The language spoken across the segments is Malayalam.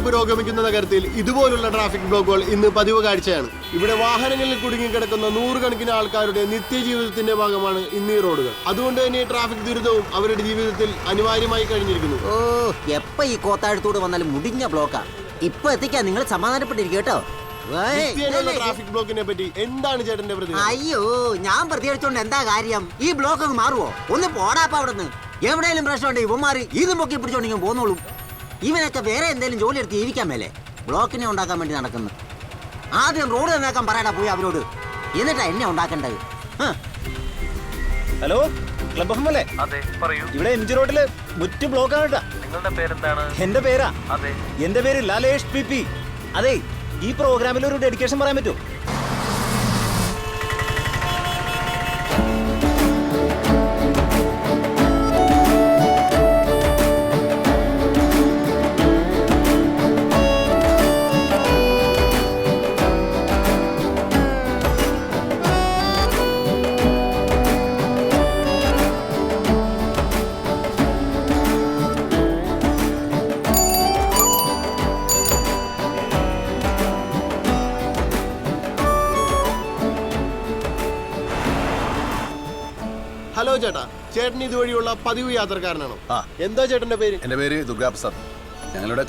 പുരോഗമിക്കുന്ന നഗരത്തിൽ ഇതുപോലുള്ള ട്രാഫിക് ബ്ലോക്കുകൾ ഇന്ന് പതിവ് കാഴ്ചയാണ്. ഇവിടെ വാഹനങ്ങളിൽ കുടുങ്ങിക്കിടക്കുന്ന നൂറുകണക്കിന് ആൾക്കാരുടെ നിത്യജീവിതത്തിന്റെ ഭാഗമാണ് ഇന്ന് ഈ റോഡുകൾ. അതുകൊണ്ട് തന്നെ ട്രാഫിക് ദുരിതവും അവരുടെ ജീവിതത്തിൽ അനിവാര്യമായി കഴിഞ്ഞിരിക്കുന്നു. ഓ, എപ്പ ഈ കോത്താഴത്തോട് വന്നാലും മുടിഞ്ഞ ബ്ലോക്കാ. ഇപ്പൊ എത്തിക്കാൻ നിങ്ങൾ സമാധാനപ്പെട്ടിരിക്കും കേട്ടോ. ട്രാഫിക് ബ്ലോക്കിനെ പറ്റി എന്താണ് ചേട്ടന്റെ പ്രതികരണം? അയ്യോ, ഞാൻ പ്രതികരിച്ചോണ്ട് എന്താ കാര്യം? ഈ ബ്ലോക്ക് അങ്ങ് മാറുവോ? ഒന്ന് പോടാപ്പ അവിടുന്ന്. എവിടെയെങ്കിലും പ്രശ്നമുണ്ട് ഇവന്മാര് ഇത് പൊക്കി പിടിച്ചോണ്ടെങ്കിൽ പോന്നോളൂ. ഇവനൊക്കെ വേറെ എന്തെങ്കിലും ജോലി എടുത്ത് ജീവിക്കാൻ മേലെ ബ്ലോക്കിനെ ഉണ്ടാക്കാൻ വേണ്ടി നടക്കുന്നു. ആദ്യം റോഡ് നന്നാക്കാൻ പറയടാ പോയി അവരോട്, എന്നിട്ടാ എന്നെ ഉണ്ടാക്കേണ്ടത്. ഹലോ, ക്ലബ് എഫ് അല്ലേ? അതെ, പറയൂ. ഇവിടെ എം ജി റോഡില് മുറ്റു ബ്ലോക്ക് ആണ് കേട്ടാ. നിങ്ങളുടെ പേരെന്താണ്? എന്റെ പേരാ? അതെ, എന്റെ പേര് ലാലേഷ് പി. അതെ, ഈ പ്രോഗ്രാമിൽ ഒരു ഡെഡിക്കേഷൻ പറയാൻ പറ്റുമോ? ഹലോ ചേട്ടാ, ചേട്ടൻ ഇതുവഴിയുള്ള പതിവ് യാത്രക്കാരനാണോ? എന്താ ചേട്ടന്റെ പേര്? എന്റെ പേര് ദുർഗാപ്രസാദ്. ഞങ്ങളുടെ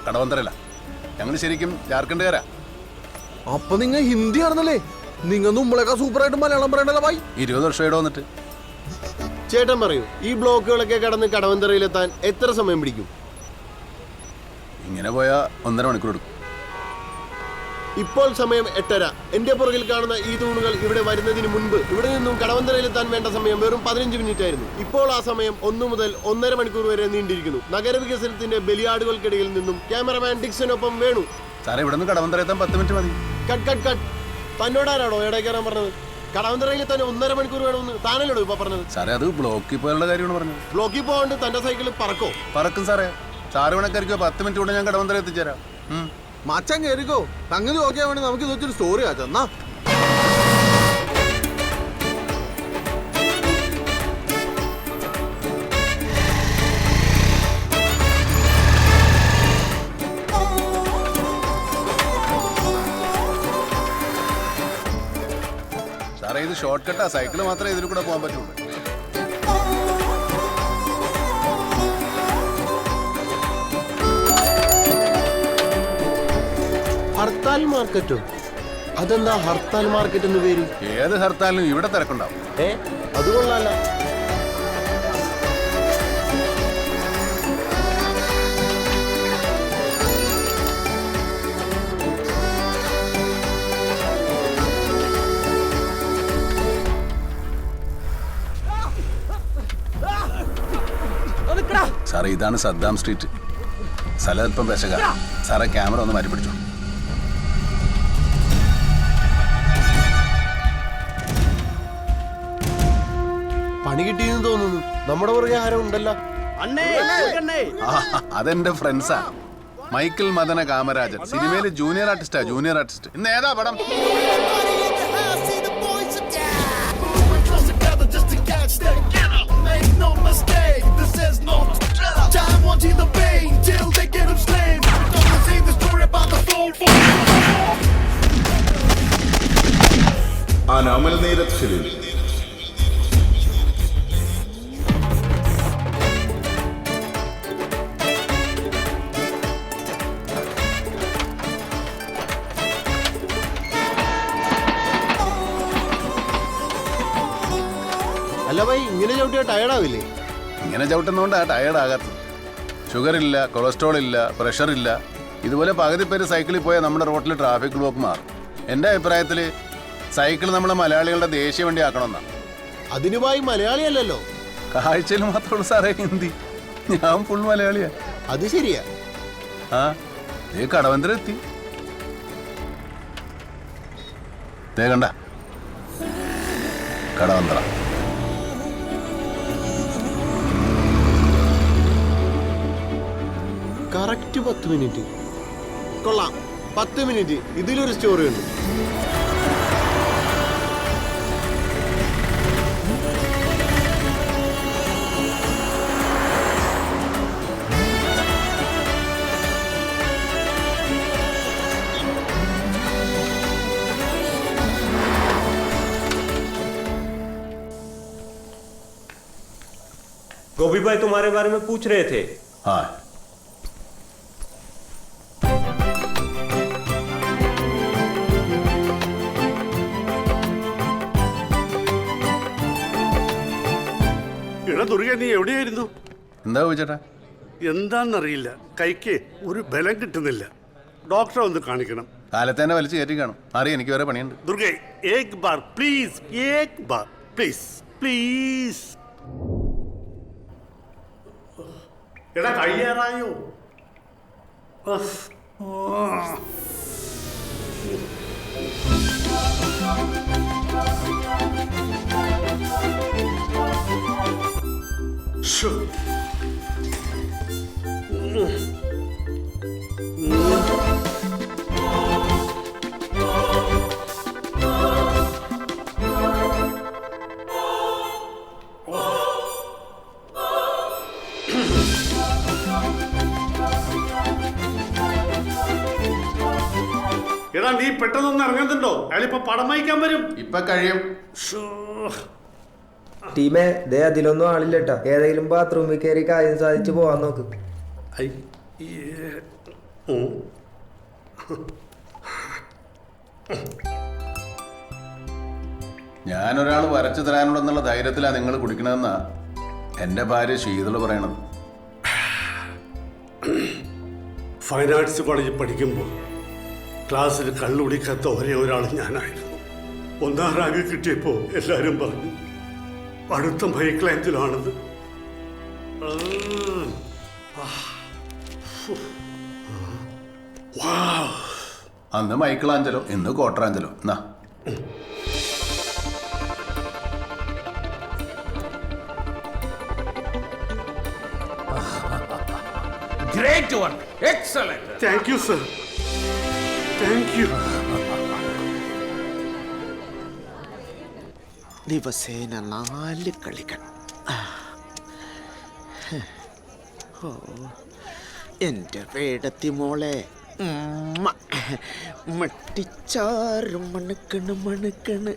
കടവന്തരല്ല, ഞങ്ങൾ ശരിക്കും ജാർഖണ്ഡുകാരാ. അപ്പൊ നിങ്ങൾ ഹിന്ദി ആണെന്നല്ലേ? നിങ്ങൾ നമ്മളെക്കാ സൂപ്പറായിട്ട് മലയാളം പറയണ്ടല്ലോ ഭായി. 20 വർഷം വന്നിട്ട്. ചേട്ടൻ പറയൂ, ഈ ബ്ലോക്കുകളൊക്കെ കടന്ന് കടവന്തറയിലെത്താൻ എത്ര സമയം പിടിക്കും? ഇങ്ങനെ പോയാ 1.5 മണിക്കൂർ എടുക്കും. ഇപ്പോൾ സമയം 8:30. എന്റെ പുറകിൽ കാണുന്ന ഈ തൂണുകൾ ഇവിടെ വരുന്നതിന് മുൻപ് ഇവിടെ നിന്നും കടവന്തറയിലെത്താൻ വേണ്ട സമയം വെറും 15 മിനിറ്റ് ആയിരുന്നു. ഇപ്പോൾ ആ സമയം 1 മുതൽ 1.5 മണിക്കൂർ വരെ നീണ്ടിരിക്കുന്നു. നഗരവികസനത്തിന്റെ ബലിയാടുകൾക്കിടയിൽ നിന്നും ക്യാമറമാൻ ഡിക്സനൊപ്പം വേണു. സാറേ, ഇവിടെ നിന്ന് കടവന്തറ എത്താൻ 10 മിനിറ്റ് മതി. കട്ട്. തന്നോടാരാണോ ഇടയ്ക്കറാൻ പറഞ്ഞത്? കടവന്തറയിലെത്താൻ 1.5 മണിക്കൂർ വേണമെന്ന് താനല്ലോ ഇപ്പൊ പറഞ്ഞത്? സാറേ, അത് ബ്ലോക്കിൽ പോയുള്ള കാര്യമാണ് പറഞ്ഞത്. ബ്ലോക്കിൽ പോകാണ്ട് തന്റെ സൈക്കിൾ പറക്കും സാറേ. സാറ് കണക്കായിരിക്കോ 10 മിനിറ്റ് കൊണ്ട് ഞാൻ കടവന്തറ എത്തിച്ചേരാം. മച്ചാൻ കയറിക്കോ. സംഗതി നോക്കിയാൽ വേണ്ടി നമുക്ക് ഇതൊരു സ്റ്റോറി ആച്ചാ. സാറേ, ഇത് ഷോർട്ട് കട്ടാ. സൈക്കിൾ മാത്രമേ ഇതിൽ കൂടെ പോകാൻ പറ്റുള്ളൂ. ഹർത്താൽ മാർക്കറ്റോ? അതെന്താ ഹർത്താൽ മാർക്കറ്റ് എന്ന് പേര്? ഏത് ഹർത്താലിനും ഇവിടെ തിരക്കുണ്ടാവും. അത് കൊള്ളാല. സാറേ, ഇതാണ് സദ്ദാം സ്ട്രീറ്റ്. സ്ഥലം അല്പം പെശക. സാറേ, ക്യാമറ ഒന്ന് മാറ്റി പിടിച്ചോ. പണി കിട്ടിയെന്ന് തോന്നുന്നു. നമ്മുടെ പുറകെ ആരും ഉണ്ടല്ലോ. അതെന്റെ ഫ്രണ്ട്സാ. മൈക്കിൾ മദന കാമരാജൻ. സിനിമയില് ജൂനിയർ ആർട്ടിസ്റ്റ്. ഇന്ന് ഏതാ പടം? أنا عمل نيرة فيلم. അല്ല ഭായി, ഇങ്ങനെ ചവിട്ടിയാ ടയർഡാവില്ലേ? ഇങ്ങനെ ചവിട്ടുന്നോണ്ടാ ടയർഡ് ആകാത്തത്. ഷുഗർ ഇല്ല, കൊളസ്ട്രോൾ ഇല്ല, പ്രഷർ ഇല്ല. ഇതുപോലെ പകുതി പേര് സൈക്കിളിൽ പോയാൽ നമ്മുടെ റോട്ടിൽ ട്രാഫിക് ബ്ലോക്ക് മാറും. എൻ്റെ അഭിപ്രായത്തിൽ സൈക്കിൾ നമ്മളെ മലയാളികളുടെ ദേശീയ വണ്ടി ആക്കണമെന്നാണ്. അതിനു ഭായി മലയാളി അല്ലല്ലോ. കാഴ്ചയിൽ മാത്രമുള്ളൂ സാറേ ഹിന്ദി. ഞാൻ ഫുൾ മലയാളിയാ. അത് ശരിയാ. ആ, ദേ കടവന്തര എത്തി. ദേ കണ്ട കടവന്തറ. Correct 10 minute. കൊള്ളാം, 10 മിനിറ്റ്. ഇതിലൊരു സ്റ്റോറി ഉണ്ട്. गोभी भाई तुम्हारे बारे में पूछ रहे थे। हाँ എടാ ദുർഗ, നീ എവിടെയായിരുന്നു? എന്താ ചോദിച്ചേട്ടാ? എന്താന്നറിയില്ല, കൈക്ക് ഒരു ബലം കിട്ടുന്നില്ല. ഡോക്ടറെ ഒന്ന് കാണിക്കണം. കാലത്ത് തന്നെ വലിച്ചു കയറ്റി കാണും. അറിയാം, എനിക്ക് വേറെ പണിയുണ്ട്. ദുർഗ, ഏക് ബാർ പ്ലീസ്, ഏക് ബാർ പ്ലീസ്, പ്ലീസ്. എടാ കഴിയാറായോ? എടാ നീ പെട്ടെന്നൊന്ന് ഇറങ്ങുന്നുണ്ടോ? അയാളിപ്പോ പടം വായിക്കാൻ വരും. ഇപ്പൊ കഴിയും. ടീമേ, ദേ അതിലൊന്നും ആളില്ല കേട്ടാ. ഏതെങ്കിലും ബാത്റൂമിൽ കയറി കാര്യം സാധിച്ചു പോവാൻ നോക്ക്. ഞാനൊരാൾ വരച്ചു തരാനുണ്ടെന്നുള്ള ധൈര്യത്തിലാണ് നിങ്ങൾ കുടിക്കണമെന്നാ എൻ്റെ ഭാര്യ ശീതള പറയണത്. ഫൈൻ ആർട്സ് കോളേജിൽ പഠിക്കുമ്പോൾ ക്ലാസ്സിൽ കള്ളുടിക്കാത്ത ഒരേ ഒരാൾ ഞാനായിരുന്നു. 1ാം റാങ്ക് കിട്ടിയപ്പോൾ എല്ലാവരും പറഞ്ഞു അടുത്ത മൈക്ലാഞ്ചലാണത്. അന്ന് മൈക്കിളാഞ്ചലോ, ഇന്ന് കോട്ടറാഞ്ചലോ. എന്നാ Great work. Excellent. Thank you sir, thank you. ദിവസേന 4 കളികൾ. ഓ, എൻ്റെ വേടത്തി മോളെ മട്ടിച്ചാറും മണക്കണ് മണക്കണ്.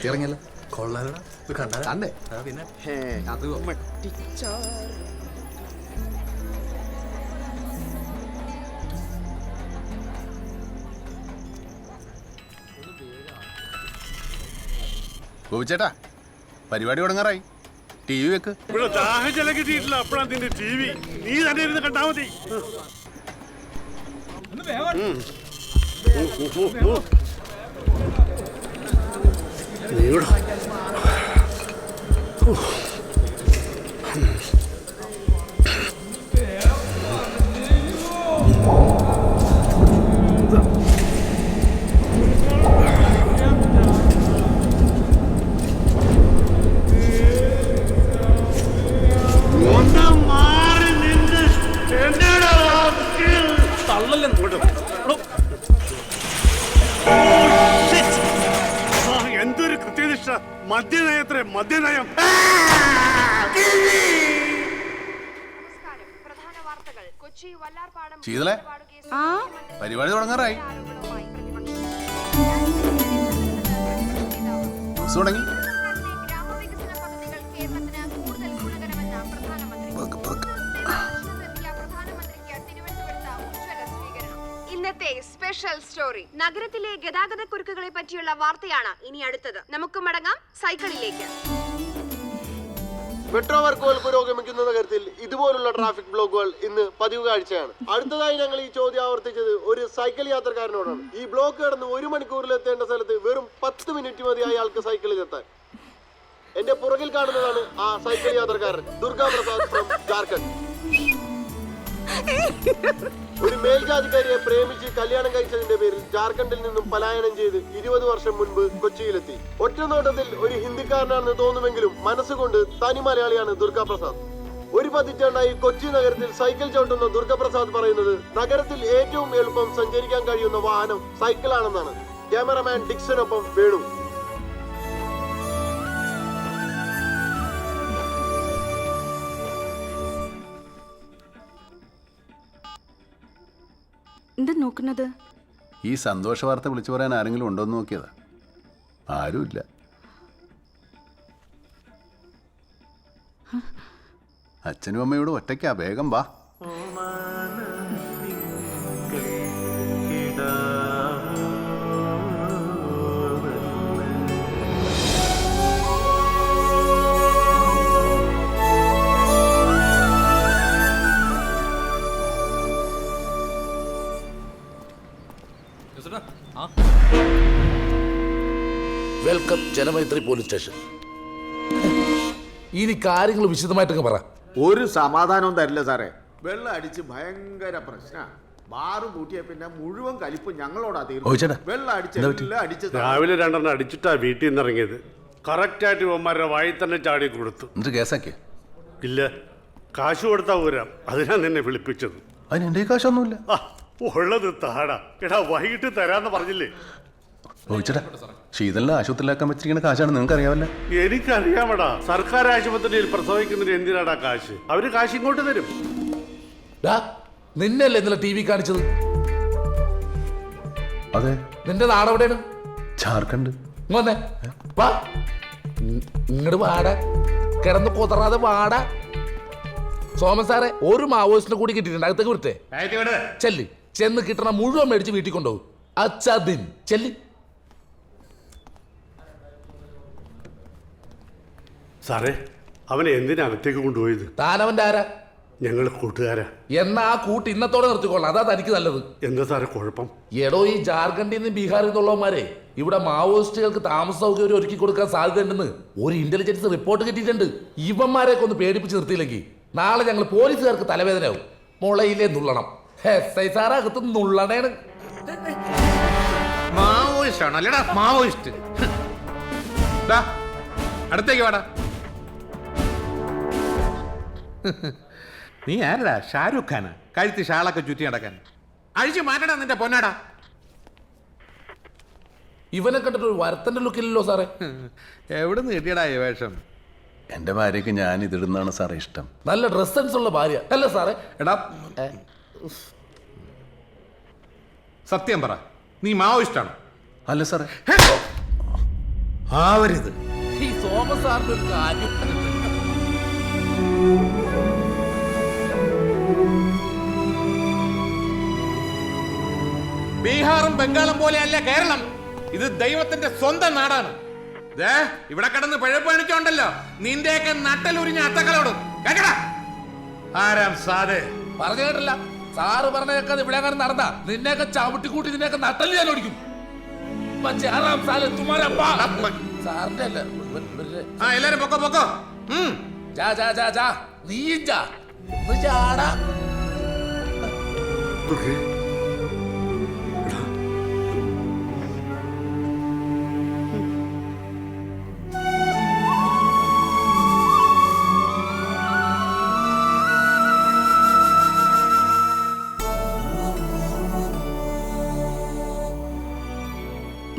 ഇറങ്ങിയല്ലോ കൊള്ളാലേ. മട്ടിച്ചാറും ഗോപിച്ചേട്ടാ, പരിപാടി തുടങ്ങാറായി. ടി വി വെക്ക്. ഇവിടെ ദാഹജലം കിട്ടിയിട്ടില്ല, അപ്പോഴാണ് നിന്റെ TV. നീ തന്നെ ഇരുന്ന് കണ്ടാ മതി. നീടാ എന്തൊരു കൃത്യനിഷ്ഠ! മദ്യനയത്രേ, മദ്യനയം. ശീതളെ, പരിപാടി തുടങ്ങാറായി. ബസ് തുടങ്ങി. ഇന്നത്തെ സ്പെഷ്യൽ സ്റ്റോറി നഗരത്തിലെ ഗതാഗത കുരുക്കുകളെ പറ്റിയുള്ള വാർത്തയാണ് ഇനി അടുത്തത്. നമുക്ക് മടങ്ങാം സൈക്കിളിലേക്ക്. മെട്രോ വർക്കുകൾ പുരോഗമിക്കുന്ന നഗരത്തിൽ ഇതുപോലുള്ള ട്രാഫിക് ബ്ലോക്കുകൾ ഇന്ന് പതിവ് കാഴ്ചയാണ്. അടുത്തതായി ഞങ്ങൾ ഈ ചോദ്യം ആവർത്തിച്ചത് ഒരു സൈക്കിൾ യാത്രക്കാരനോടാണ്. ഈ ബ്ലോക്ക് കടന്ന് 1 മണിക്കൂറിൽ എത്തേണ്ട സ്ഥലത്ത് വെറും 10 മിനിറ്റ് മതി അയാൾക്ക് സൈക്കിളിൽ എത്താൻ. എന്റെ പുറകിൽ കാണുന്നതാണ് ആ സൈക്കിൾ യാത്രക്കാരൻ, ദുർഗാ പ്രസാദ് ഫ്രം ജാർഖണ്ഡ്. ഒരു മേൽജാതിക്കാരിയെ പ്രേമിച്ച് കല്യാണം കഴിച്ചതിന്റെ പേരിൽ ജാർഖണ്ഡിൽ നിന്നും പലായനം ചെയ്ത് 20 വർഷം മുൻപ് കൊച്ചിയിലെത്തി. ഒറ്റനോട്ടത്തിൽ ഒരു ഹിന്ദിക്കാരനാണെന്ന് തോന്നുമെങ്കിലും മനസ്സുകൊണ്ട് തനി മലയാളിയാണ് ദുർഗാ പ്രസാദ്. ഒരു പതിറ്റാണ്ടായി കൊച്ചി നഗരത്തിൽ സൈക്കിൾ ചവിട്ടുന്ന ദുർഗാ പ്രസാദ് പറയുന്നത് നഗരത്തിൽ ഏറ്റവും എളുപ്പം സഞ്ചരിക്കാൻ കഴിയുന്ന വാഹനം സൈക്കിളാണെന്നാണ്. ക്യാമറമാൻ ഡിക്സനൊപ്പം വേണു. എന്താ നോക്കുന്നത്? ഈ സന്തോഷ വാർത്ത വിളിച്ചു പറയാൻ ആരെങ്കിലും ഉണ്ടോന്ന് നോക്കിയതാ. ആരുമില്ല. അച്ഛനും അമ്മയോട് ഒറ്റയ്ക്കാ, വേഗം വാ. Welcome Janamaithri police station. ഇനി കാര്യങ്ങൾ വിശദമായിട്ടൊക്കെ പറ. ഒരു സമാധാനവും തരില്ല സാറേ. വെള്ളം അടിച്ച് ഭയങ്കര പ്രശ്ന. ബാറ് കൂട്ടിയ പിന്നെ മുഴുവൻ കലിപ്പ് ഞങ്ങളോടാ തീർന്നു. വെള്ളം അടിച്ച് രാവിലെ 2 അടിച്ചിട്ടാ വീട്ടിൽ നിന്ന് ഇറങ്ങിയത്. കറക്റ്റായിട്ട് ഇവന്മാരുടെ വായി തന്നെ ചാടി കൊടുത്തു. കേസാക്കിയ ഇല്ല, കാശ് കൊടുത്താ ഊരാം. അതിനാ നിന്നെ വിളിപ്പിച്ചത്. അതിന് എൻ്റെ കാശൊന്നുമില്ല. ഉള്ളത് താടാ. എടാ വൈകിട്ട് തരാന്ന് പറഞ്ഞില്ലേ? ചോദിച്ചടാ, ശീതലിനെ ആശുപത്രിയിലാക്കാൻ വെച്ചിരിക്കുന്ന കാശാണ് നിങ്ങൾക്ക് അറിയാമല്ലോ. എനിക്കറിയാമടാ. സർക്കാർ ആശുപത്രിയിൽ പ്രസവിക്കുന്നതിന് എന്തിനാടാ കാശ്? അവര് കാശ് ഇങ്ങോട്ട് തരും. നിന്നല്ലേ ഇന്നലെ TV കാണിച്ചത്? അതെ. നിന്റെ നാടെവിടെയാണ്? ജാർഖണ്ഡ്. വന്നേ, വാ ഇങ്ങോട്ട് വാടാ, കിടന്ന് കൊതറാതെ വാടാ. സോമൻ സാറെ, ഒരു മാവോയിസ്റ്റിനെ കൂടി കിട്ടിയിട്ടുണ്ട്. അകത്തേക്ക് വിട്ടേ. ചെല്ലി ചെന്ന് കിട്ടണ മുഴുവൻ മേടിച്ച് വീട്ടിൽ കൊണ്ടുപോകും. അച്ഛാദിൻ ചെല്ലി. സാറേ, അവനെ എന്തിനാ അകത്തേക്ക് കൊണ്ടുപോയത്? താനവന്റെ ആരാ? ഞങ്ങൾ കൂട്ടുകാരാ. എന്നാ ആ കൂട്ട് ഇന്നത്തോടെ നിർത്തിക്കൊള്ളാം. അതാ തനിക്ക് നല്ലത്. എന്താ സാറേ കുഴപ്പം? എടോ, ഈ ജാർഖണ്ഡിൽ നിന്ന് ബീഹാറിൽ നിന്നുള്ളവന്മാരെ ഇവിടെ മാവോയിസ്റ്റുകൾക്ക് താമസ സൗകര്യം ഒരുക്കി കൊടുക്കാൻ സാധ്യതയുണ്ടെന്ന് ഒരു ഇന്റലിജൻസ് റിപ്പോർട്ട് കിട്ടിയിട്ടുണ്ട്. ഇവന്മാരെയൊക്കെ ഒന്ന് പേടിപ്പിച്ച് നിർത്തിയില്ലെങ്കിൽ നാളെ ഞങ്ങൾ പോലീസുകാർക്ക് തലവേദനയാവും. മുളയിലെ നുള്ളണം. SI സാറ് അകത്ത് നുള്ളണേണ്. മാവോയിസ്റ്റ് ആണോ? അല്ലടാ മാവോയിസ്റ്റ്. അടുത്തേക്ക് വാടാ. നീ ആരടാ? ഷാരൂഖ് ഖാനാ? കഴുത്തി ഷാളൊക്കെ ചുറ്റി നടക്കാൻ. അഴിച്ചു മാറ്റടാ നിന്റെ പൊന്നാടാ. ഇവനെ കണ്ടിട്ട് ഒരു വരത്തന്റെ ലുക്കില്ലല്ലോ സാറേ. എവിടെ നിന്ന് കിട്ടിയടാ ഈ വേഷം? എൻ്റെ ഭാര്യയ്ക്ക് ഞാൻ ഇതിടുന്നതാണ് സാറേ ഇഷ്ടം. നല്ല ഡ്രസ് സെൻസ് ഉള്ള ഭാര്യ അല്ല സാറേ? എടാ സത്യം പറ, നീ മാവോയിസ്റ്റാണോ? അല്ല സാറേ. ആവരുത്. ഈ സോമൻ സാറിന്റെ ഒരു കാര്യം. ബീഹാറും ബംഗാളും പോലെയല്ല കേരളം. ഇത് ദൈവത്തിന്റെ സ്വന്തം നാടാണ്. ഇവിടെ കിടന്ന് പിഴപ്പണിച്ചോണ്ടല്ലോ നിന്റെയൊക്കെ നട്ടലുരിഞ്ഞ അത്തക്കളോടും കേക്കടാ. ആരാം സാധേ പറഞ്ഞു കേട്ടില്ല. സാറ് പറഞ്ഞേക്കാതെ ഇവിടെ അങ്ങനെ നടന്ന നിന്നെയൊക്കെ ചവിട്ടിക്കൂട്ടി നിന്നെയൊക്കെ നട്ടല് ഞാൻ ഓടിക്കും. സാറിന്റെ അല്ല. എല്ലാരും പൊക്കോ പൊക്കോ. നീയും ചാ. ഒന്ന് ചാടാ.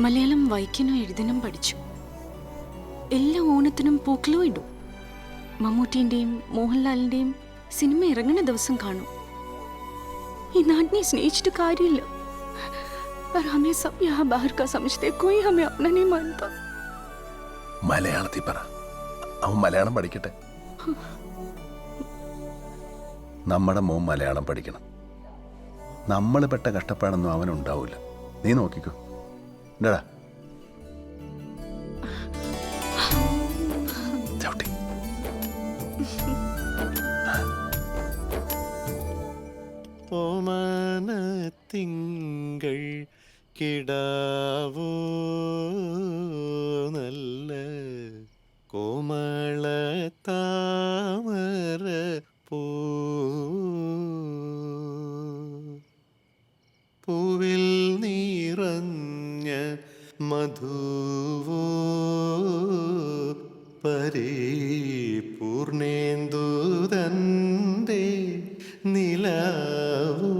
മലയാളം വായിക്കാനും എഴുതാനും പഠിച്ചു. എല്ലാ ഓണത്തിനും പൂക്കളും ഇടും. മമ്മൂട്ടിൻ്റെയും മോഹൻലാലിൻ്റെയും സിനിമ ഇറങ്ങുന്ന ദിവസം കാണും. ഈ നാടിനെ സ്നേഹിച്ചിട്ട് കാര്യമില്ല. पर हमें सब यहाँ बाहर का समझते, कोई हमें अपना नहीं मानता. മലയാളത്തിൽ പറ. അവൻ മലയാളം പഠിക്കട്ടെ. നമ്മുടെ മോൻ മലയാളം പഠിക്കണം. നമ്മൾ പെട്ട കഷ്ടപ്പാടൊന്നും അവനുണ്ടാവില്ല. നീ നോക്കിക്കോ. എന്താടാ ചവിട്ടി. തിങ്കൾ കിടാവോ നല്ല കോമള താമര പൂവിൽ നിറഞ്ഞ മധുവോ പരിപൂർണേന്ദുതന്റെ നിലാവോ.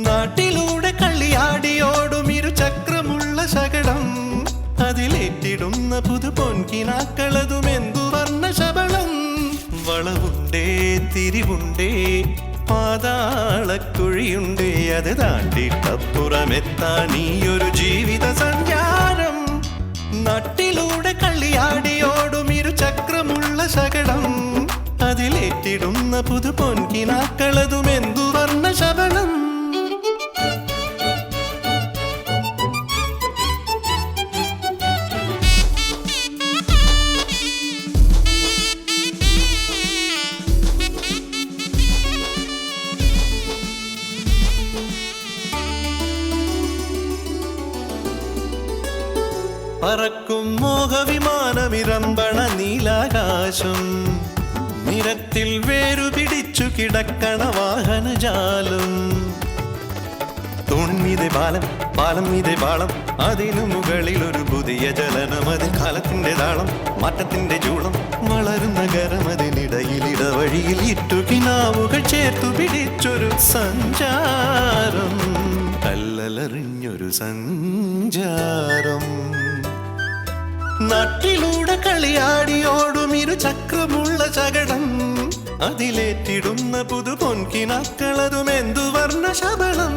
നാട്ടിലൂടെ കളിയാടിയോടും ഇരുചക്രമുള്ള ശകടം, അതിലേറ്റിടുന്ന പുതു പൊൻകിനാക്കളതും എന്തു വർണ്ണ ശബളം. വളവുണ്ടേ തിരിവുണ്ടേ പാതാളക്കുഴിയുണ്ടേ അത് താണ്ടിട്ടപ്പുറമെത്താൻ ഈയൊരു ജീവിത സഞ്ചാരം നാട്ടിലൂടെ കളിയാടിയോടും ഇരുചക്രമുള്ള ശകടം അതിലേറ്റിടുന്ന പുതു പൊൻകിനാക്കളതും എന്തു വർണ്ണ ശബളം പറക്കും മോഹവിമാനമിരമ്പണ നീലാകാശം നിരത്തിൽ വേരു പിടിച്ചു കിടക്കണ വാഹനജാലം തോണിമീതെ പാലം പാലം മീതെ പാളം അതിനു മുകളിൽ ഒരു പുതിയ ജലനം അത് കാലത്തിന്റെ താളം മാറ്റത്തിന്റെ ചൂളം വളരുന്ന ഗരമതിനിടയിൽ ഇടവഴിയിൽ ഇട്ടുകിനാവുകൾ ചേർത്തു പിടിച്ചൊരു സഞ്ചാരം കല്ലലറിഞ്ഞൊരു സഞ്ചാരം നാട്ടിലൂടെ കളിയാടിയോടും ഇരുചക്രമുള്ള ശകടം അതിലേറ്റിടുന്ന പുതു പൊൻകിനാക്കളതും എന്തു വർണ്ണ ശബളം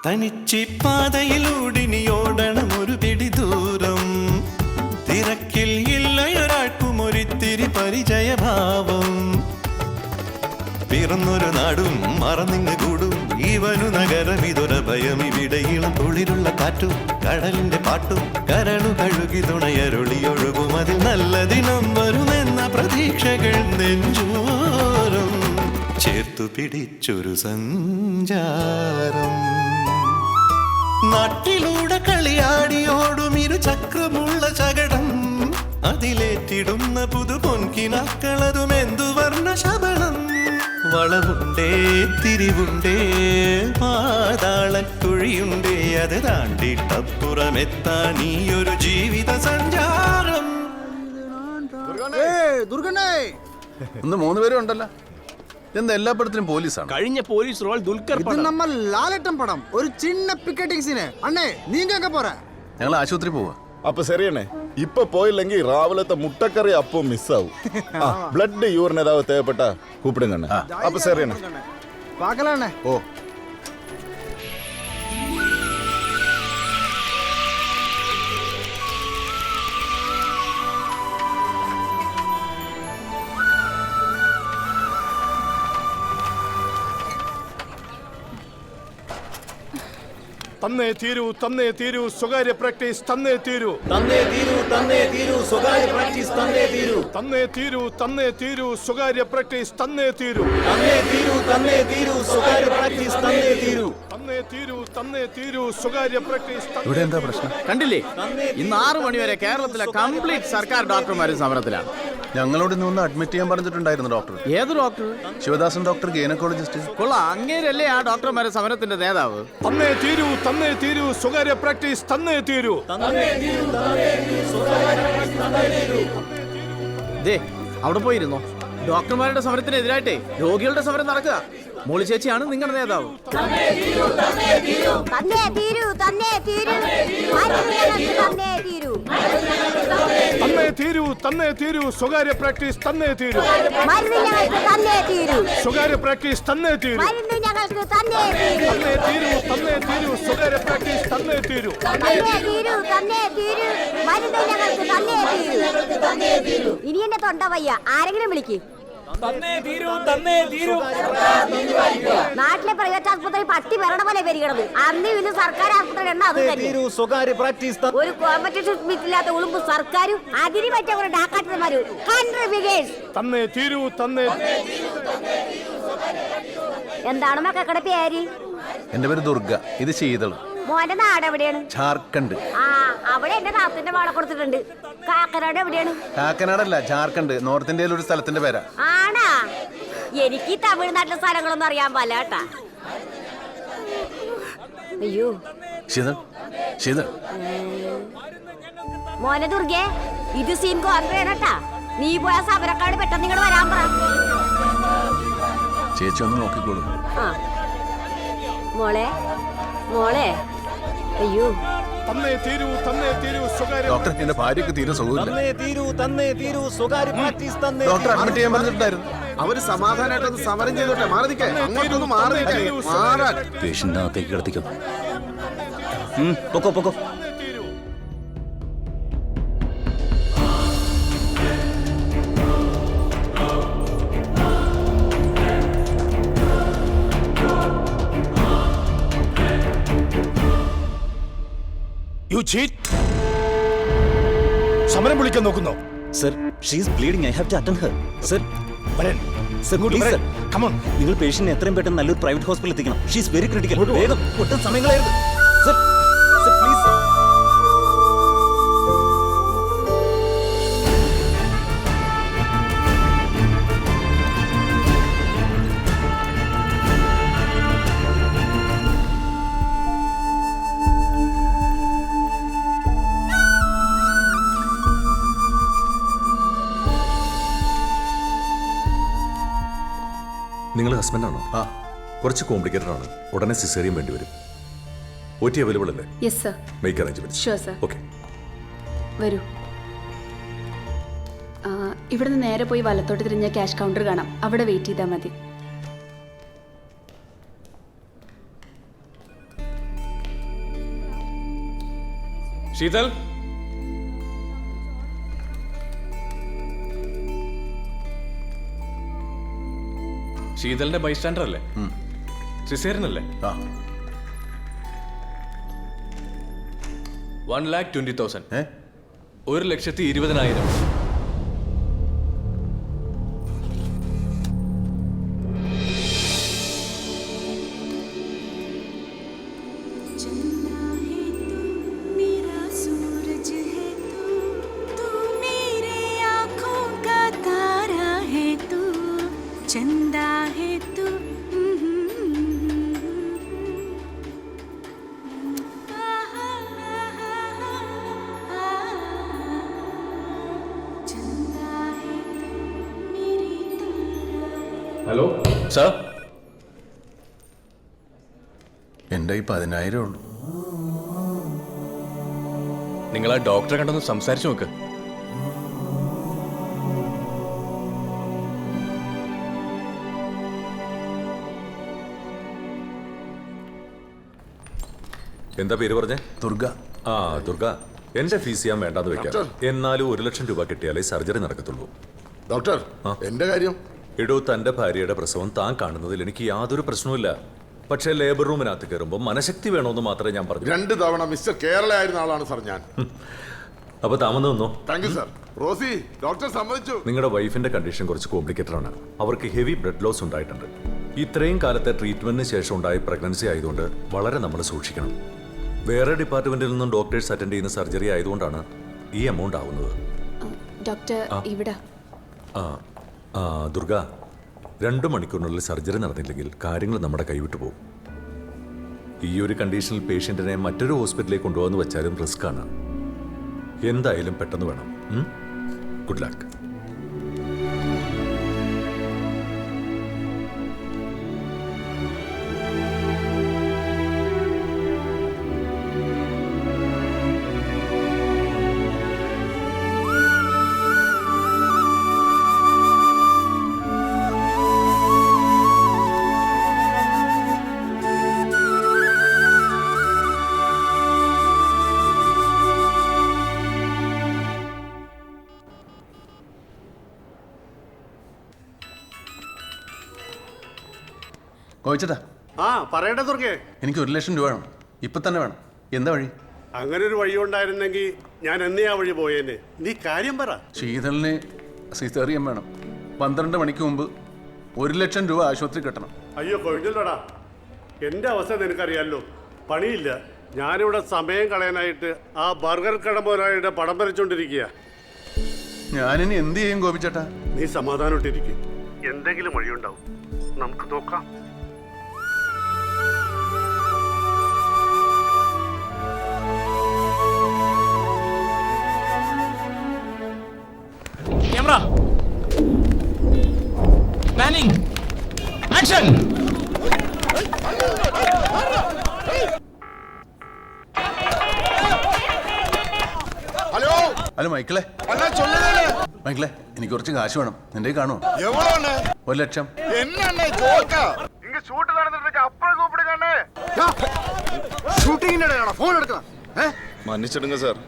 തനിച്ചി പാതയിലൂടിനിയോടണം ഒരു പിടി ദൂരം തിരക്കിൽ ഇല്ലയൊരാൾക്കും ഒരിത്തിരി പരിചയഭാവം പിറന്നൊരു നാടും മറന്നിങ്ങ് കൂടും ഇവനു നഗരം ഇതൊരഭയം ഇവിടെയിളം തുളിരുള്ള കാറ്റും കടലിന്റെ പാട്ടും കരളു കഴുകി തുണയരുളിയൊഴുകും അതിൽ നല്ല ദിനം വരുമെന്ന പ്രതീക്ഷകൾ നെഞ്ചോരം ചേർത്തു പിടിച്ചൊരു സഞ്ചാരം നാട്ടിലൂടെ കളിയാടിയോടും ഇരുചക്രമുള്ള ശകടം അതിലേറ്റിടുന്ന പുതു പൊൻകിനാക്കളതും എന്തു വർണ്ണ ശബളം വളവുണ്ടേ തിരിവുണ്ടേ പാതാളക്കുഴിയുണ്ടേ അത് താണ്ടിട്ടപ്പുറമെത്താൻ ഈയൊരു ജീവിത സഞ്ചാരം ഒന്ന് 3 പേരും ഉണ്ടല്ലോ എന്താ എല്ലാ പടത്തിലും പോലീസാണ് കഴിഞ്ഞ പോലീസ് റോൾ ദുൽഖർ നമ്മൾ ലാലട്ടം പടം ഒരു ചിന്ന പിക്കറ്റിംഗ് സീന് അണ്ണേ നീങ്ക പോറ ഞങ്ങൾ ആശുപത്രി പോവാ അപ്പൊ ശരിയണ്ണേ ഇപ്പൊ പോയില്ലെങ്കിൽ രാവിലത്തെ മുട്ടക്കറി അപ്പം മിസ്സാവും ബ്ലഡ് യൂറിൻ ഏതാവത് തേവപ്പെട്ട കൂപ്പിടുങ്ങണ്ണേ അപ്പൊ ശരിയണ്ണേ പാക്കലാണേ ഓ തന്നേ തീരൂ സ്വകാര്യ പ്രാക്ടീസ് തന്നേ തീരൂ സ്വകാര്യ പ്രാക്ടീസ് തന്നേ തീരൂ തന്നേ തീരൂ സ്വകാര്യ പ്രാക്ടീസ് തന്നേ തീരൂ സ്വകാര്യ പ്രാക്ടീസ് തന്നേ തീരൂ തന്നേ തീരൂ സ്വകാര്യ പ്രാക്ടീസ് ഇവിടെ എന്താ പ്രശ്നം കണ്ടില്ലേ ഇന്ന് 6 മണി വരെ കേരളത്തിലെ കംപ്ലീറ്റ് സർക്കാർ ഡോക്ടർമാരും സമരത്തിലാണ് ഞങ്ങളോട് ഇന്ന് ഒന്ന് അഡ്മിറ്റ് ചെയ്യാൻ പറഞ്ഞിട്ടുണ്ടായിരുന്നു ഡോക്ടർ ഏത് ഡോക്ടർ ശിവദാസൻ ഡോക്ടർ ഗൈനക്കോളജിസ്റ്റ് കൊള്ളാം അങ്ങേരല്ലേ ആ ഡോക്ടർമാരെ സമരത്തിന്റെ നേതാവ് തന്നേ തീരൂ സ്വകാര്യ പ്രാക്ടീസ് തന്നേ തീരൂ ദേ അവിടെ പോയിരുന്നോ ഡോക്ടർമാരുടെ സമരത്തിനെതിരായിട്ടേ രോഗികളുടെ സമരം നടക്കുക മോളി ചേച്ചിയാണ് നിങ്ങളുടെ നേതാവ് തന്നേ തീരൂ സ്വകാര്യ പ്രാക്ടീസ് തന്നേ തീരൂ സ്വകാര്യ പ്രാക്ടീസ് തന്നേ തീരൂ തന്നേ തീരൂ സ്വകാര്യ പ്രാക്ടീസ് തന്നേ തീരൂ ഇനി എന്നെ തൊണ്ട വയ്യ ആരെങ്കിലും വിളിക്ക് നാട്ടിലെ പ്രൈവറ്റ് ആശുപത്രി പട്ടി വരണ പോലെ വരികണത് അന്ന് ഇന്ന് സർക്കാർ ആശുപത്രി എണ്ണ അത് തന്നെ സ്വകാര്യ പ്രാക്ടീസ് ഒരു കോമ്പറ്റീഷൻ ഇല്ലാത്ത ഉളുമ്പ് സർക്കാരും അതിന് പറ്റിയ ഡാക്കാട്ടന്മാരും തന്നേ തീരൂ എന്താണ് മക്കളുടെ പേര് എന്റെ പേര് ദുർഗ ഇത് ശീതളം മോന്റെ നാട് എവിടെയാണ് ജാർഖണ്ഡ് ആ അവിടെ എന്റെ നാത്തിന്റെ വാട കൊടുത്തിട്ടുണ്ട് കാക്കനാട് എവിടെയാണ് കാക്കനാടല്ല ജാർഖണ്ഡ് നോർത്ത് ഇന്ത്യയിൽ ഒരു സ്ഥലത്തിന്റെ പേരാ ആണാ എനിക്ക് തമിഴ്നാട്ടിലെ സ്ഥലങ്ങളൊന്നും അറിയാൻ പാടില്ല കേട്ടാ അയ്യോ ശീതൾ മോനെ ദുർഗേ ഇത് സീൻ കോൺഗ്രേട്ടാ നീ പോയ സമരക്കാട് പെട്ടെന്ന് ഇങ്ങോട്ട് വരാൻ പറ. ചേച്ചി ഒന്ന് നോക്കിക്കോളൂ. ആ മോളെ മോളെ അയ്യോ ഡോക്ടർ, എന്റെ ഭാര്യക്ക് തീരെ സുഖമില്ല. ഡോക്ടർ അഡ്മിറ്റ് ചെയ്യാൻ പറഞ്ഞിട്ടുണ്ടായിരുന്നു. അവര് സമാധാനമായിട്ടൊന്ന് സമരം ചെയ്തോട്ടെ. മാറി നിൽക്കേ, അങ്ങോട്ടൊന്ന് മാറി നിൽക്കേ. മാറാൻ പേഷ്യന്റിനകത്തേക്ക് കിടത്തിക്കോ. പൊക്കോ പൊക്കോ. സമരം വിളിക്കാൻ നോക്കുന്നോ? Sir, she is bleeding. I have to attend her. Sir, sir please sir, come on. നിങ്ങൾ പേഷ്യന്റിനെ എത്രയും പെട്ടെന്ന് നല്ലൊരു പ്രൈവറ്റ് ഹോസ്പിറ്റലിൽ എത്തിക്കണം. She is very critical. വേഗം, ഒട്ടും സമയം കളയരുത്. Sir, sir please. നിങ്ങൾ ഹസ്ബൻഡാണോ? ആ, കുറച്ച് കോംപ്ലിക്കേറ്റഡ് ആണ്. ഉടനെ സിസേറിയൻ വേണ്ടി വരും. OT അവൈലബിൾ അല്ലേ? Yes sir. Make arrangements. Sure sir. Okay, വരൂ. ഇവിടുന്ന് നേരെ പോയി വലത്തോട്ട് തിരിഞ്ഞ ക്യാഷ് കൗണ്ടർ കാണാം. അവിടെ വെയിറ്റ് ചെയ്താൽ മതി. ശീതൽ, ശീതലിന്റെ ബൈസ്റ്റാൻഡർ അല്ലേ? സിസേറിയൻ അല്ലേ? 1,20,000. 1,20,000. चंदा है तू. ഹലോ സർ, എൻ്റെ 10,000 ഉള്ളൂ. നിങ്ങൾ ആ ഡോക്ടറെ കണ്ടൊന്ന് സംസാരിച്ചു നോക്ക്. എന്താ പേര് പറഞ്ഞേ? ദുർഗ. ആ, ദുർഗ. എന്റെ ഫീസ് ചെയ്യാൻ വേണ്ടാന്ന് വെക്കാം. എന്നാലും 1,00,000 രൂപ കിട്ടിയാലേ സർജറി നടക്കത്തുള്ളൂ. ഡോക്ടർ, എന്റെ കാര്യം? എടോ, തന്റെ ഭാര്യയുടെ പ്രസവം താൻ കാണുന്നതിൽ എനിക്ക് യാതൊരു പ്രശ്നവുമില്ല. പക്ഷേ ലേബർ റൂമിനകത്ത് കയറുമ്പോൾ മനഃശക്തി വേണമെന്ന് മാത്രമേ ഞാൻ പറഞ്ഞു. 2 തവണ മിസ്റ്റർ കേരള ആയിരുന്ന ആളാണ് സാർ ഞാൻ. അപ്പൊ താമന്ന് നിന്നോ. Thank you sir. Rosie, doctor സമ്മതിച്ചു. നിങ്ങളുടെ വൈഫിന്റെ കണ്ടീഷൻ കുറച്ച് കോംപ്ലിക്കേറ്റഡ് ആണ്. അവർക്ക് ഹെവി ബ്ലഡ് ലോസ് ഉണ്ടായിട്ടുണ്ട്. ഇത്രയും കാലത്തെ ട്രീറ്റ്മെന്റിന് ശേഷം ഉണ്ടായ പ്രഗ്നൻസി ആയതുകൊണ്ട് വളരെ നമ്മൾ സൂക്ഷിക്കണം. വേറെ ഡിപ്പാർട്ട്മെന്റിൽ നിന്നും ഡോക്ടേഴ്സ് അറ്റൻഡ് ചെയ്യുന്ന സർജറി ആയതുകൊണ്ടാണ് ഈ എമൗണ്ട് ആവുന്നത്. ഡോക്ടർ ഇവിടെ. ദുർഗ, 2 മണിക്കൂറിനുള്ളിൽ സർജറി നടന്നില്ലെങ്കിൽ കാര്യങ്ങൾ നമ്മുടെ കൈവിട്ടു പോകും. ഈ ഒരു കണ്ടീഷനിൽ പേഷ്യന്റിനെ മറ്റൊരു ഹോസ്പിറ്റലിലേക്ക് കൊണ്ടുപോകാന്ന് വെച്ചാലും റിസ്ക് ആണ്. എന്തായാലും പെട്ടെന്ന് വേണം. Good luck. കോയിച്ചേട്ടാ. ആ പറയട്ടെ ദുർഗേ. എനിക്ക് 1,00,000 രൂപ വേണം. ഇപ്പൊ തന്നെ വേണം. എന്താ വഴി? അങ്ങനെ ഒരു വഴി ഉണ്ടായിരുന്നെങ്കിൽ ഞാൻ എന്നേ ആ വഴി പോയേനെ. നീ കാര്യം പറ. ശീതളിന് സിസേറിയൻ വേണം. 12 മണിക്ക് മുമ്പ് 1,00,000 രൂപ ആശുപത്രി കെട്ടണം. അയ്യോ കൊഴിഞ്ഞല്ലോടാ, എൻ്റെ അവസ്ഥ നിനക്കറിയാലോ. പണിയില്ല. ഞാനിവിടെ സമയം കളയാനായിട്ട് ആ ബർഗർ കട മുതലാളിയുടെ പടം വരച്ചോണ്ടിരിക്കുക. ഞാനിനി എന്ത് ചെയ്യും ഗോപിച്ചേട്ടാ? നീ സമാധാനമായിട്ടിരിക്കും. എന്തെങ്കിലും വഴിയുണ്ടാവും, നമുക്ക് നോക്കാം. ക്യാമറ ഹലോ മൈക്കിളെ, മൈക്കിളെ, എനിക്ക് കുറച്ച് കാശ് വേണം. നിന്റെ കാണുമോ? 1,00,000. മன்னிச்சிடுங்க சார்.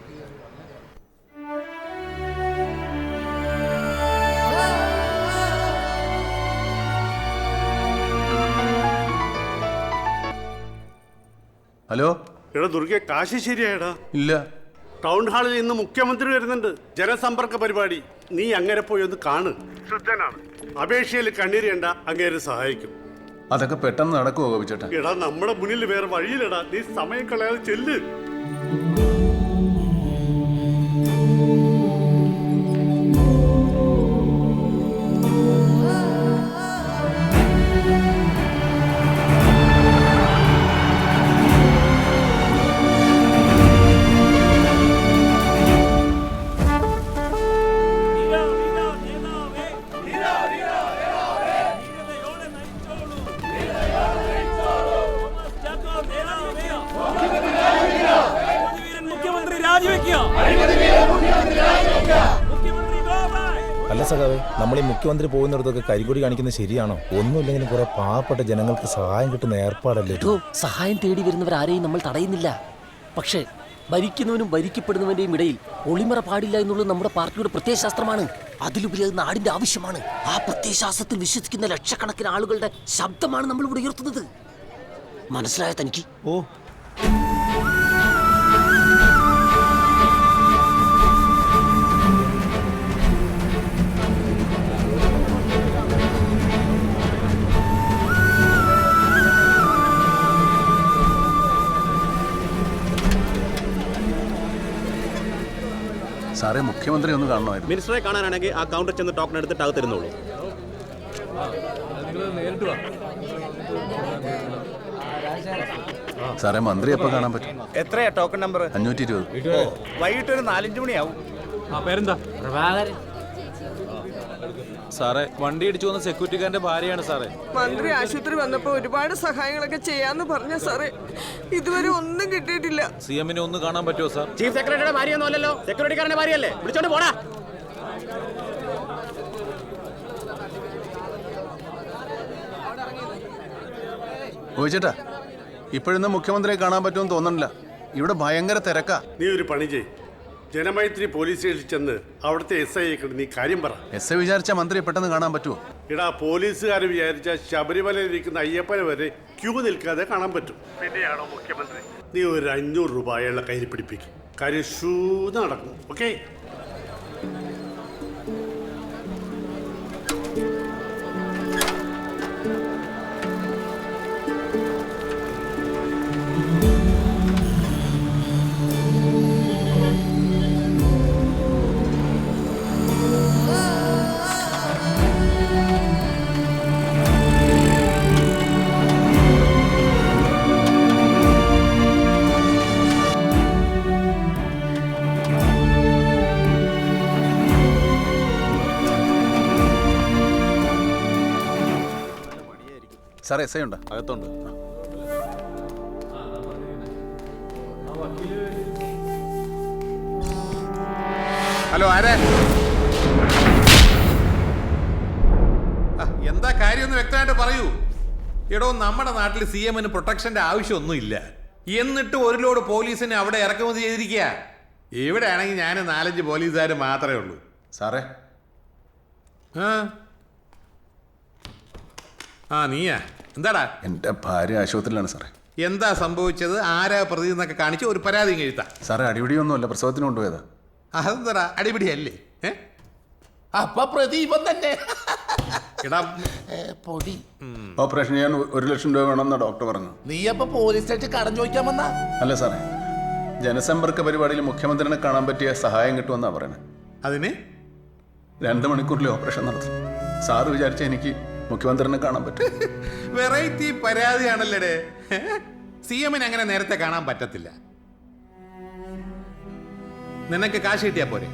ഹലോ എടാ ദുർഗെ, കാശ് ശരിയായടാ? ഇല്ല. ടൗൺ ഹാളിൽ ഇന്ന് മുഖ്യമന്ത്രി വരുന്നുണ്ട്, ജനസമ്പർക്ക പരിപാടി. നീ അങ്ങനെ പോയി ഒന്ന് കാണ്. ശുദ്ധനാണ്, അപേക്ഷയിൽ കണ്ണീരേണ്ട, അങ്ങേരെ സഹായിക്കും. അതൊക്കെ പെട്ടെന്ന് നടക്കുമോ ഗോപിച്ചേട്ടാ? എടാ നമ്മുടെ മുന്നിൽ വേറെ വഴിയിലടാ, നീ സമയം കളയാതെ ചെല്ല്. അല്ല സഖാവേ, നമ്മൾ ഈ മുഖ്യമന്ത്രി പോകുന്നിടത്തൊക്കെ കരികൊടി കാണിക്കുന്നത് ശരിയാണോ? ഒന്നുമില്ലെങ്കിലും കുറെ പാവപ്പെട്ട ജനങ്ങൾക്ക് സഹായം കിട്ടുന്ന ഏർപ്പാടല്ലേ? സഹായം തേടി വരുന്നവരാരെയും നമ്മൾ തടയുന്നില്ല. പക്ഷേ ഭരിക്കുന്നവനും ഭരിക്കപ്പെടുന്നവന്റെയും ഇടയിൽ ഒളിമറ പാടില്ല എന്നുള്ളത് നമ്മുടെ പാർട്ടിയുടെ പ്രത്യയശാസ്ത്രമാണ്. അതിലുപരി അത് നാടിന്റെ ആവശ്യമാണ്. ആ പ്രത്യയശാസ്ത്രത്തിൽ വിശ്വസിക്കുന്ന ലക്ഷക്കണക്കിന് ആളുകളുടെ ശബ്ദമാണ് നമ്മൾ ഇവിടെ ഉയർത്തുന്നത്. മനസ്സിലായ തനിക്ക്? ഓ, സാറേ, മുഖ്യമന്ത്രി ഒന്ന് കാണണമായിരുന്നു. മിനിസ്റ്ററെ കാണാനാണെങ്കിൽ ആ കൗണ്ടർ ചെന്ന് ടോക്കൺ എടുത്തിട്ട് അകത്തിരുന്നോളൂ. സാറേ, മന്ത്രി എപ്പോ കാണാൻ പറ്റും? എത്രയാ ടോക്കൺ നമ്പർ? 520. വൈകിട്ട് ഒരു 4-5 മണിയാവും. പേരെന്താ? സാറേ, വണ്ടി ഇടിച്ചു വന്ന സെക്യൂരിറ്റിക്കാരന്റെ ഭാര്യയാണ് സാറേ. മന്ത്രി ആശുപത്രി വന്നപ്പോ ഒരുപാട് സഹായങ്ങളൊക്കെ ചെയ്യാന്ന് പറഞ്ഞ സാറേ, ഇതുവരെ ഒന്നും കിട്ടിയിട്ടില്ല. CM-നെ ഒന്ന് കാണാൻ പറ്റുമോ സാർ? ചീഫ് സെക്രട്ടറിയുടെ ഭാര്യയൊന്നും അല്ലല്ലോ, സെക്യൂരിറ്റിക്കാരന്റെ ഭാര്യയല്ലേ? വിളിച്ചോണ്ട് പോടാ. ഗോപിച്ചേട്ടാ, ഇപ്പോഴൊന്നും മുഖ്യമന്ത്രിയെ കാണാൻ പറ്റുമെന്ന് തോന്നണില്ല. ഇവിടെ ഭയങ്കര തിരക്കാ. നീ ഒരു പണി ചെയ്, ജനമൈത്രി പോലീസ് സ്റ്റേഷനിൽ ചെന്ന് അവിടുത്തെ SI നീ കാര്യം പറ. SI വിചാരിച്ച മന്ത്രിയെ പെട്ടെന്ന് കാണാൻ പറ്റുമോ? ഇടാ, പോലീസുകാർ വിചാരിച്ച ശബരിമലയിൽ ഇരിക്കുന്ന അയ്യപ്പനെ വരെ ക്യൂ നിൽക്കാതെ കാണാൻ പറ്റും. പിന്നെയാണോ മുഖ്യമന്ത്രി? നീ ഒരു 500 രൂപ അയാളുടെ കയ്യിൽ പിടിപ്പിക്കും, കാര്യം ഷൂന്ന് നടക്കും. ഓക്കെ? സാറേ, SI ഉണ്ടോ? അകത്തുണ്ട്. ഹലോ, ആരാ? എന്താ കാര്യമൊന്ന് വ്യക്തമായിട്ട് പറയൂ. എടോ, നമ്മുടെ നാട്ടിൽ CM-ന് പ്രൊട്ടക്ഷന്റെ ആവശ്യമൊന്നുമില്ല. എന്നിട്ട് ഒരു ലോഡ് പോലീസിനെ അവിടെ ഇറക്കുമതി ചെയ്തിരിക്കുക. ഇവിടെ ആണെങ്കിൽ ഞാൻ 4-5 പോലീസുകാർ മാത്രമേ ഉള്ളൂ. സാറേ, നീയാ? എന്താടാ? എന്റെ ഭാര്യ ആശുപത്രിയിലാണ് സാറേ. എന്താ സംഭവിച്ചത്? ആരാ പ്രതി എന്നൊക്കെ കാണിച്ച് ഒരു പരാതിയും എഴുതാം. സാറേ, അടിപിടിയൊന്നുമല്ല, പ്രസവത്തിന് കൊണ്ടുപോയതാ. അതെന്താ അടിപിടിയല്ലേ? അപ്പൊ പ്രതി ഇവൻ തന്നെ. പൊടി. ഓപ്പറേഷൻ ചെയ്യാൻ 1,00,000 രൂപ വേണമെന്നാ ഡോക്ടർ പറഞ്ഞു. നീ അപ്പൊ പോലീസ് സ്റ്റേഷൻ കടം ചോദിക്കാൻ വന്നാ? അല്ല സാറേ, ജനസമ്പർക്ക പരിപാടിയിൽ മുഖ്യമന്ത്രിനെ കാണാൻ പറ്റിയ സഹായം കിട്ടുമെന്നാ പറയണേ. അതിന് 2 മണിക്കൂറിൽ ഓപ്പറേഷൻ നടത്തും. സാറ് വിചാരിച്ച എനിക്ക് മുഖ്യമന്ത്രിനെ കാണാൻ പറ്റും. വെറൈറ്റി പരാതിയാണല്ലേ. CM-ന് അങ്ങനെ നേരത്തെ കാണാൻ പറ്റത്തില്ല. നിനക്ക് കാശ് കിട്ടിയാ പോരെ?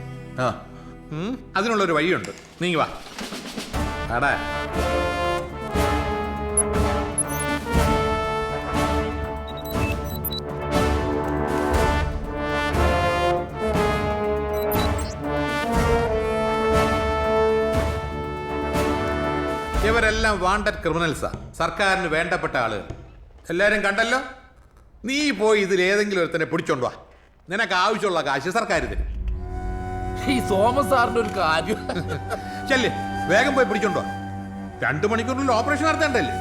അതിനുള്ളൊരു വഴിയുണ്ട്. നീ വാ. ആടാ, ഇവരെല്ലാം വാണ്ടഡ് ക്രിമിനൽസാ, സർക്കാരിന് വേണ്ടപ്പെട്ട ആളുകൾ. എല്ലാരും കണ്ടല്ലോ. നീ പോയി ഇതിൽ ഏതെങ്കിലും ഒരുത്തനെ പിടിച്ചോണ്ട് വാ. നിനക്ക് ആവശ്യമുള്ള കാശ് സർക്കാർ തരും. ഈ സോമൻ സാറിന്റെ ഒരു കാര്യം. ചെല്ലേ, വേഗം പോയി പിടിച്ചോണ്ട് വാ. 2 മണിക്കൂറിനുള്ളിൽ ഓപ്പറേഷൻ നടത്തേണ്ടല്ലേ?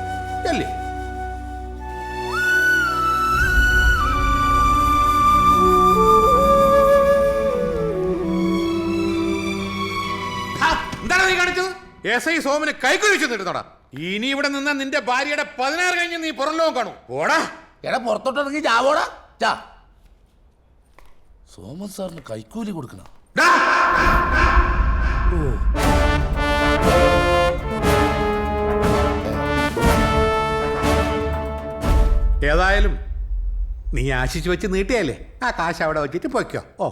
ചെല്ലേ. എന്താണ് നീ കാണിച്ചത്? SI സോമന് കൈക്കുഴി വെച്ച് നിരുന്നോടാ. ഇനി ഇവിടെ നിന്നാ നിന്റെ ഭാര്യയുടെ 16 കഴിഞ്ഞ് നീ പുറം ലോകം കാണൂ. ഓടാ. എടാ പുറത്തോട്ടിറങ്ങി ചാവോടാ. ചാ. സോമൻ സാറിന് കൈക്കൂലി കൊടുക്കണം. ഏതായാലും നീ ആശിച്ചു വെച്ച് നീട്ടിയല്ലേ, ആ കാശ് അവിടെ വെച്ചിട്ട് പോയിക്കോ. ഓ,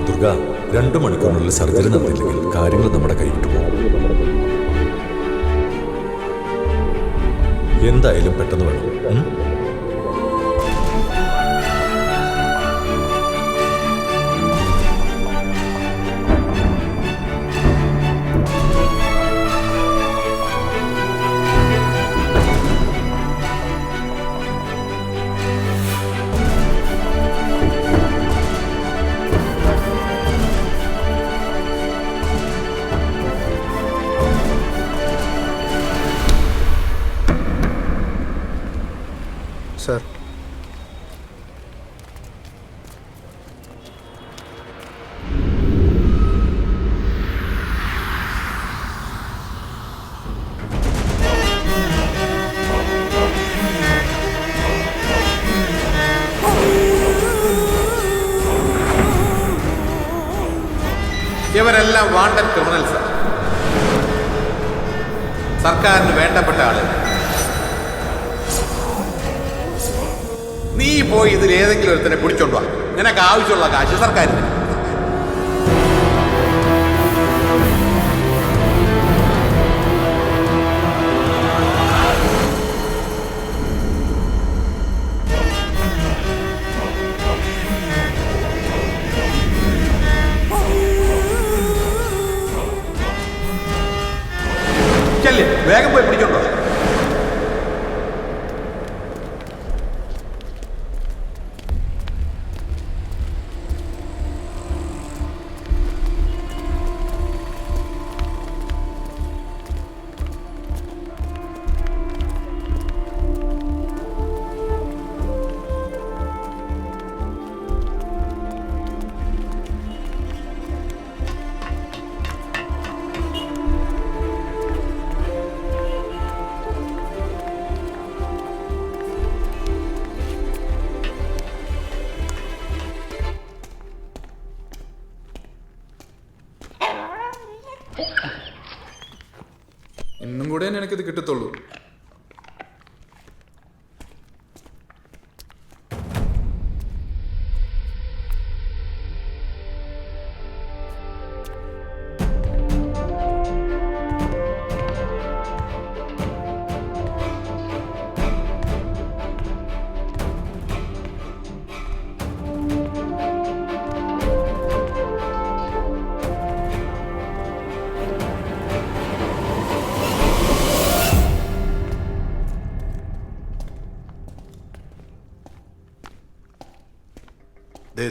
ദുർഗ, 2 മണിക്കൂറിനുള്ളിൽ സർജറി നടന്നില്ലെങ്കിൽ കാര്യങ്ങൾ നമ്മുടെ കൈവിട്ടു പോകും. എന്തായാലും പെട്ടെന്ന് വേണം. സർ, ഇവരെല്ലാം വാണ്ടഡ് ക്രിമിനൽസാ, സർക്കാരിന് വേണ്ടപ്പെട്ട ആളുകൾ. നീ പോയി ഇതിൽ ഏതെങ്കിലും ഒരുത്തനെ പിടിച്ചോണ്ട് വാ. നിനക്ക് ആവശ്യമുള്ള കാശ് സർക്കാർ തരും. ചെല്ലേ, വേഗം പോയി പിടിച്ചോണ്ടോ. ഇന്നും കൂടെ എനിക്കിത് കിട്ടത്തുള്ളൂ.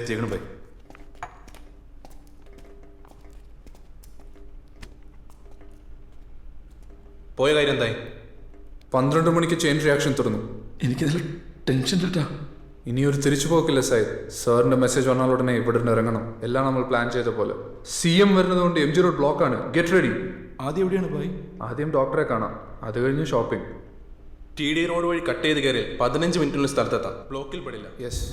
എത്തിയേക്കണം പോയി. പോയ കാര്യം എന്തായി? 12 മണിക്ക് ചെയിൻ റിയാക്ഷൻ തുറന്നു. എനിക്കതിൽ ടെൻഷൻ ഇട്ടാ. ഇനിയൊരു തിരിച്ചു പോക്കില്ല സാഹിബ്. സാറിന്റെ മെസ്സേജ് വന്നാൽ ഉടനെ ഇവിടെ നിന്ന് ഇറങ്ങണം. എല്ലാം നമ്മൾ പ്ലാൻ ചെയ്ത പോലെ. CM വരുന്നതുകൊണ്ട് MG റോഡ് ബ്ലോക്കാണ്. Get ready. ആദ്യം എവിടെയാണ് പോയി? ആദ്യം ഡോക്ടറെ കാണാം, അത് കഴിഞ്ഞ് ഷോപ്പിംഗ്. TD റോഡ് വഴി കട്ട് ചെയ്ത് കയറി 15 മിനിറ്റിനുള്ള സ്ഥലത്തെത്താം. ബ്ലോക്കിൽ പെടില്ല. യെസ്.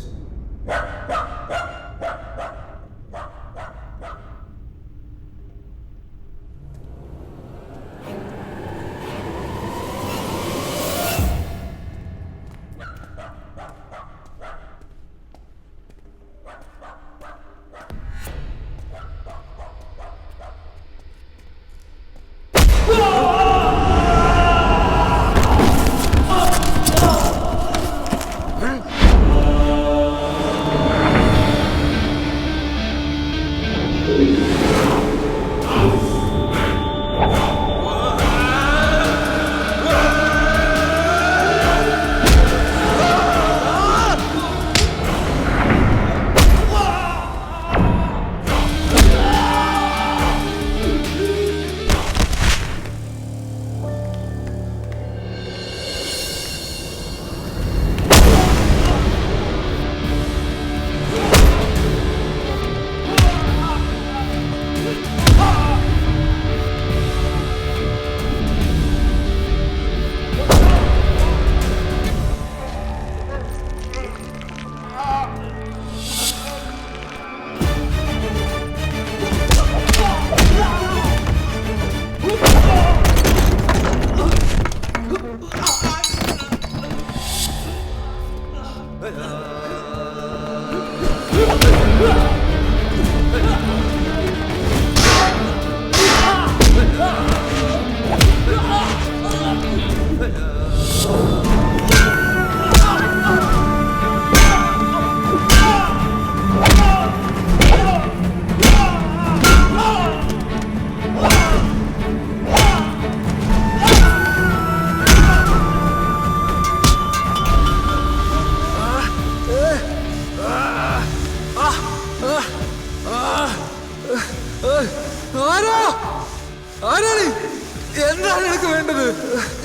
എന്താണ് എനിക്ക് വേണ്ടത്?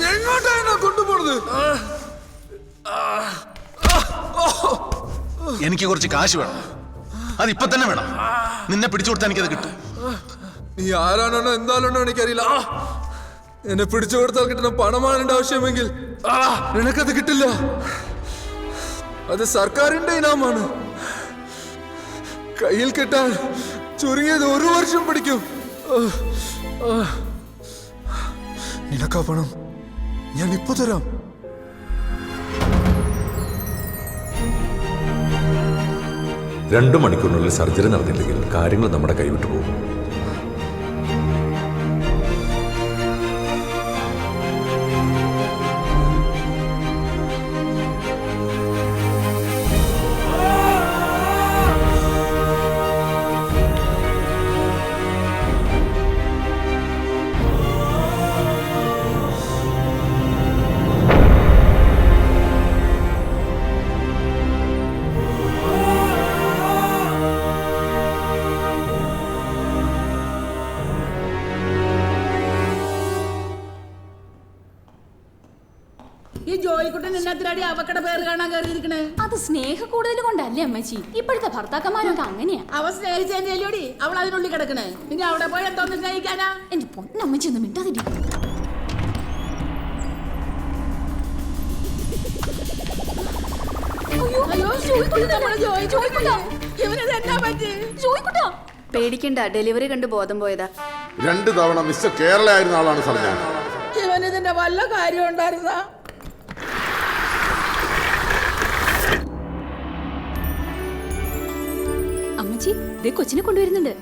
എങ്ങോട്ടാണ് കൊണ്ടുപോണത്? എനിക്ക് കുറച്ച് കാശ് വേണം, അതിപ്പോ തന്നെ വേണം. നിന്നെ പിടിച്ചു കൊടുത്താൽ എനിക്കത് കിട്ടും. നീ ആരാണോ എന്താണോ എനിക്കറിയില്ല. എന്നെ പിടിച്ചു കൊടുത്താൽ കിട്ടുന്ന പണമാണ് എന്റെ ആവശ്യമെങ്കിൽ നിനക്കത് കിട്ടില്ല. അത് സർക്കാരിന്റെ ഇനാമാണ്. കയ്യിൽ കിട്ടാൻ ചുരുങ്ങിയത് 1 വർഷം പിടിക്കും. നിനക്കാ പണം ഞാൻ ഇപ്പൊ തരാം. രണ്ട് മണിക്കൂറിനുള്ളിൽ സർജറി നടന്നില്ലെങ്കിൽ കാര്യങ്ങൾ നമ്മുടെ കൈവിട്ടു പോകും. ഈ ജോയിക്കുട്ടൻ എന്നാത്തിനാടി അവക്കടെ പേര് കാണാൻ കയറിയിരിക്കണേ? അത് സ്നേഹ കൂടുതൽ കൊണ്ടല്ലേ അമ്മച്ചി? ഇപ്പോഴത്തെ ഭർത്താക്കന്മാരൊക്കെ അങ്ങനെയാ. അവ സ്നേഹിച്ചേടിയോടി അവൾ അതിനുള്ളിൽ കിടക്കണേ. ഇനി അവിടെ പോയി എന്തോന്ന് സ്നേഹിക്കാനാ? എന്റെ പൊന്നമ്മച്ചി ഒന്നും മിണ്ടാതിരി. പേടിക്കണ്ട, ഡെലിവറി കണ്ട് ബോധം പോയതാ. 2 തവണ മിസ്റ്റർ കേരള ആയിരുന്ന ആളാണ് സാർ ഞാൻ. ഇവനിതിന്റെ വല്ല കാര്യം ഉണ്ടായിരുന്ന? അമ്മച്ചി ദേ കൊച്ചിനെ കൊണ്ടുവരുന്നുണ്ട്.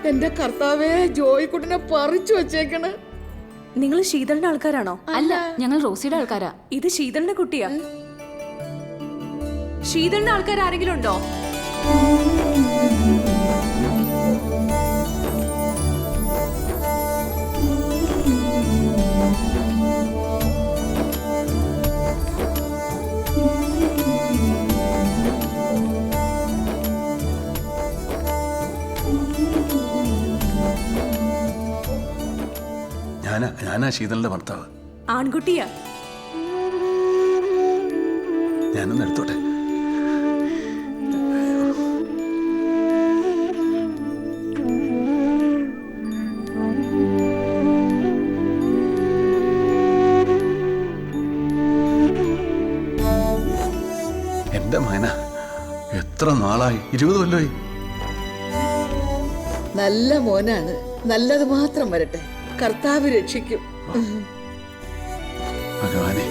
എന്റെ കർത്താവേ, ജോയിക്കുട്ടനെ പറിച്ചു വെച്ചേക്കണ്. നിങ്ങൾ ശീതളിന്റെ ആൾക്കാരാണോ? അല്ല, ഞങ്ങൾ റോസിയുടെ ആൾക്കാരാ. ഇത് ശീതളിന്റെ കുട്ടിയാ. ശീതളിന്റെ ആൾക്കാർ ആരെങ്കിലും ഉണ്ടോ? ഞാനാ ശീതളിന്റെ ഭർത്താവ്. ആൺകുട്ടിയാ? ഞാനൊന്ന് എടുത്തോട്ടെ. എന്റെ മകന, എത്ര നാളായി? 20 കൊല്ലമായി. നല്ല മോനാണ്. നല്ലത് മാത്രം വരട്ടെ. കർത്താവ് രക്ഷിക്കും. ഭഗവാനെ,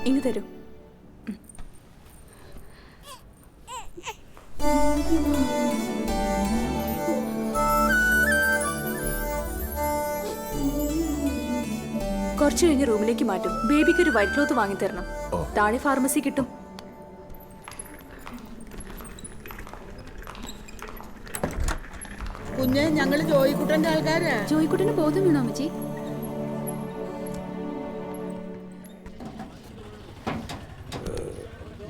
ഇങ്ങ് തരൂ. കുറച്ചു കഴിഞ്ഞ് റൂമിലേക്ക് മാറ്റും. ബേബിക്ക് ഒരു വൈറ്റ് ക്ലോത്ത് വാങ്ങിത്തരണം. താഴെ ഫാർമസി കിട്ടും. കുഞ്ഞ്, ഞങ്ങള് ജോയിക്കുട്ടന്റെ ആൾക്കാരാ. ജോയിക്കുട്ടന് ബോധം വീണോ അമ്മച്ചി?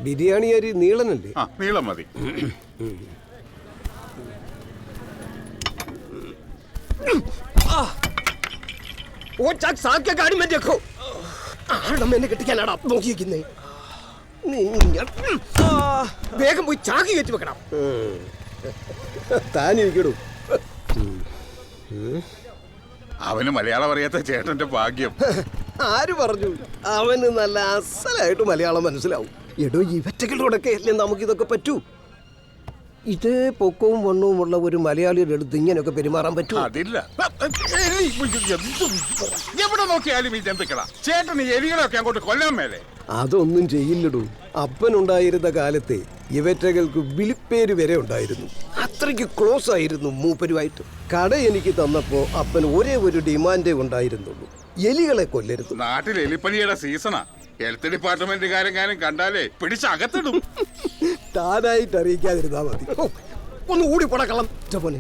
ബിരിയാണി അരി നീളനല്ലേ? നീളം മതി. गाड़ी में देखो, मैंने കെട്ടിക്കാനാടാ നോക്കിയിരിക്കുന്നേ. വേഗം പോയി ചാക്കി കയറ്റി വെക്കണം. താനിരിക്കടൂ. അവന് മലയാളം അറിയാത്ത ചേട്ടന്റെ ഭാഗ്യം. ആര് പറഞ്ഞു? അവന് നല്ല അസലായിട്ട് മലയാളം മനസ്സിലാവും. എടോ, ഇവറ്റകളോടൊക്കെ അല്ലേ നമുക്കിതൊക്കെ പറ്റൂ. ഇതേ പൊക്കവും വണ്ണവുമുള്ള ഒരു മലയാളിയുടെ അടുത്ത് ഇങ്ങനെയൊക്കെ പെരുമാറാൻ പറ്റൂ? അതില്ല. എവിടെ നോക്കിയാലും ഈ ജന്തുക്കളാ. ചേട്ടന് എലികളൊക്കെ അങ്ങോട്ട് കൊല്ലാൻ മേലെ. അതൊന്നും ചെയ്യില്ലടൂ. അപ്പനുണ്ടായിരുന്ന കാലത്തെ ഇവറ്റകൾക്ക് വിളിപ്പേര് വരെ ഉണ്ടായിരുന്നു. അത്രയ്ക്ക് ക്ലോസ് ആയിരുന്നു മൂപ്പരുമായിട്ട്. കട എനിക്ക് തന്നപ്പോ അപ്പൻ ഒരേ ഒരു ഡിമാൻഡേ ഉണ്ടായിരുന്നുള്ളൂ: എലികളെ കൊല്ലരുത്. നാട്ടിൽ എലിപ്പനിയുടെ സീസണാ. ഹെൽത്ത് ഡിപ്പാർട്ട്മെന്റുകാരെങ്ങാനും കണ്ടാലേ പിടിച്ചകത്തിടും. താനായിട്ട് അറിയിക്കാതിരുന്നാ മതി. ഒന്ന് കൂടി പടക്കളം പോലെ.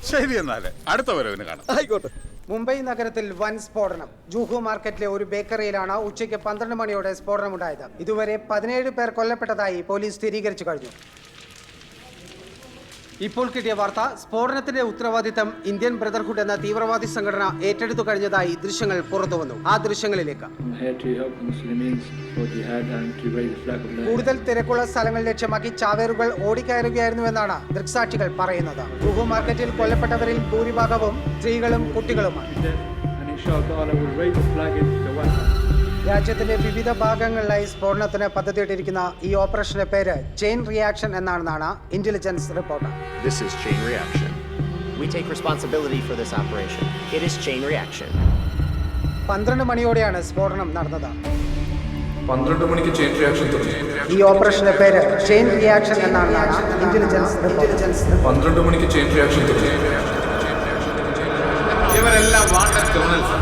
ശരി, എന്നാല് അടുത്ത വരവിന് കാണാം. ആയിക്കോട്ടെ. മുംബൈ നഗരത്തിൽ വൻ സ്ഫോടനം. ജൂഹു മാർക്കറ്റിലെ ഒരു ബേക്കറിയിലാണ് ഉച്ചയ്ക്ക് 12 മണിയോടെ സ്ഫോടനമുണ്ടായത്. ഇതുവരെ 17 പേർ കൊല്ലപ്പെട്ടതായി പോലീസ് സ്ഥിരീകരിച്ചു കഴിഞ്ഞു. ഇപ്പോൾ കിട്ടിയ വാർത്ത, സ്ഫോടനത്തിന്റെ ഉത്തരവാദിത്തം ഇന്ത്യൻ ബ്രദർഹുഡ് എന്ന തീവ്രവാദി സംഘടന ഏറ്റെടുത്തു കഴിഞ്ഞതായി ദൃശ്യങ്ങൾ പുറത്തുവന്നു. ആ ദൃശ്യങ്ങളിലേക്ക്. കൂടുതൽ തിരക്കുള്ള സ്ഥലങ്ങൾ ലക്ഷ്യമാക്കി ചാവേറുകൾ ഓടിക്കയറുകയായിരുന്നുവെന്നാണ് ദൃക്സാക്ഷികൾ പറയുന്നത്. ജൂഹു മാർക്കറ്റിൽ കൊല്ലപ്പെട്ടവരിൽ ഭൂരിഭാഗവും സ്ത്രീകളും കുട്ടികളുമാണ്. രാജ്യത്തിന്റെ വിവിധ ഭാഗങ്ങളിലായി സ്ഫോടനത്തിന് പദ്ധതിയിട്ടിരിക്കുന്ന ഈ ഓപ്പറേഷന്റെ പേര് ചെയിൻ റിയാക്ഷൻ എന്നാണെന്നാണ് intelligence report. This is chain reaction. We take responsibility for this operation. It is chain reaction. 12 മണിയോടെയാണ് സ്ഫോടനം നടന്നത്. 12 മണിക്ക് ചെയിൻ റിയാക്ഷൻ തുടങ്ങി. ഈ ഓപ്പറേഷന്റെ പേര് ചെയിൻ റിയാക്ഷൻ എന്നാണെന്നാണ് ഇന്റലിജൻസ് റിപ്പോർട്ട്. 12 മണിക്ക് ചെയിൻ റിയാക്ഷൻ തുടങ്ങി. ഇവരെല്ലാം വാണ്ടഡ് ക്രിമിനൽസ്.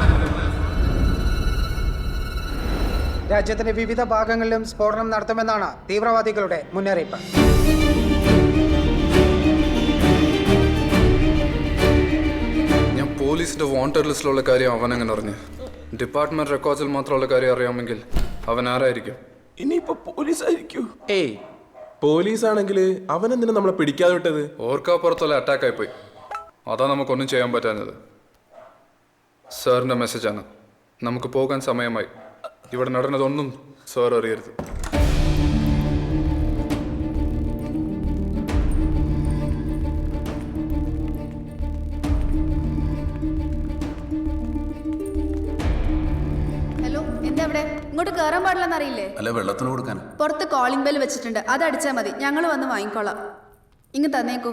രാജ്യത്തിന്റെ വിവിധ ഭാഗങ്ങളിലും സ്ഫോടനം നടത്തുമെന്നാണ് തീവ്രവാദികളുടെ മുന്നറിയിപ്പ്. ഞാൻ പോലീസിന്റെ വാണ്ടഡ് ലിസ്റ്റിലുള്ള കാര്യം അവൻ എങ്ങനെ അറിഞ്ഞു? ഡിപ്പാർട്ട്മെന്റ് റെക്കോർഡ്സിൽ മാത്രമുള്ള കാര്യം അറിയാമെങ്കിൽ അവൻ ആരായിരിക്കും? ഇനിയിപ്പോ പോലീസ് ആയിരിക്കും. ഏയ്, പോലീസ് ആണെങ്കിൽ അവനെന്തിനാ നമ്മളെ പിടിക്കാതെ വിട്ടത്? ഓർക്കാപ്പുറത്തുള്ള അറ്റാക്ക് ആയിപ്പോയി. അതാ നമുക്കൊന്നും ചെയ്യാൻ പറ്റാഞ്ഞത്. സാറിന്റെ മെസ്സേജാണ്. നമുക്ക് പോകാൻ സമയമായി. ഇവിടെ നടന്നതൊന്നും സാർ അറിയരുത്. ഹലോ, എന്താ ഇവിടെ? ഇങ്ങോട്ട് കയറാൻ പാടില്ലെന്ന് അറിയില്ലേ? അല്ല, വെള്ളത്തിന് കൊടുക്കാൻ പുറത്ത് കോളിംഗ് ബെൽ വെച്ചിട്ടുണ്ട്, അത് അടിച്ചാൽ മതി. ഞങ്ങൾ വന്ന് വാങ്ങിക്കോളാം. ഇങ്ങ് തന്നേക്കൂ.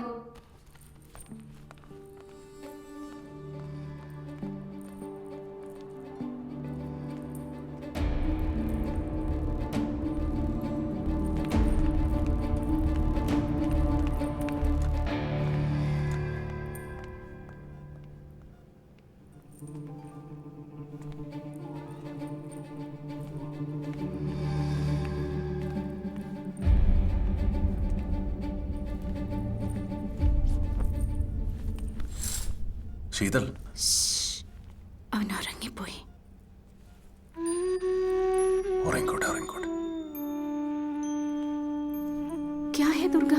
ശീതൾ, അവൻ ഉറങ്ങിപ്പോയി. ഉറങ്ങിക്കോട്ടെ, ഉറങ്ങിക്കോട്ടെ. ക്യാ ഹേ ദുർഗ,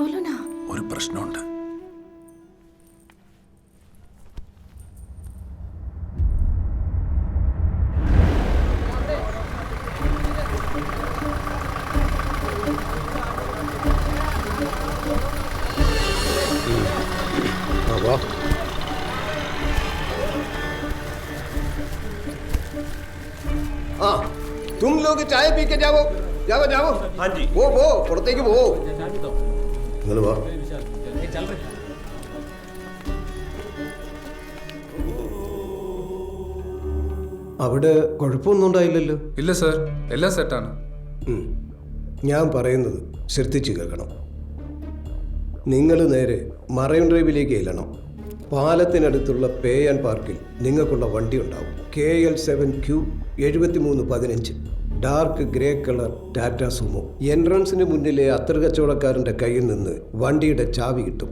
ബോലോ നാ. ഒരു പ്രശ്നമുണ്ട്. हाँ, तुम लोग चाय पी के जाओ, जाओ जाओ। हाँ जी। वो पुറത്തേക്ക് പോ. നിങ്ങൾ വാ. അവിടെ കുഴപ്പമൊന്നും ഉണ്ടായില്ലല്ലോ? ഇല്ല സർ, എല്ലാം സെറ്റാണ്. ഞാൻ പറയുന്നത് ശ്രദ്ധിച്ചു കേൾക്കണം. നിങ്ങൾ നേരെ മറൈൻ ഡ്രൈവിലേക്ക് ചെല്ലണം. പാലത്തിനടുത്തുള്ള പേ ആൻഡ് പാർക്കിൽ നിങ്ങൾക്കുള്ള വണ്ടി ഉണ്ടാവും. KL7Q7315 dark grey colour Tata Sumo. എൻട്രൻസിന് മുന്നിലെ അത്തർ കച്ചവടക്കാരൻ്റെ കയ്യിൽ നിന്ന് വണ്ടിയുടെ ചാവി കിട്ടും.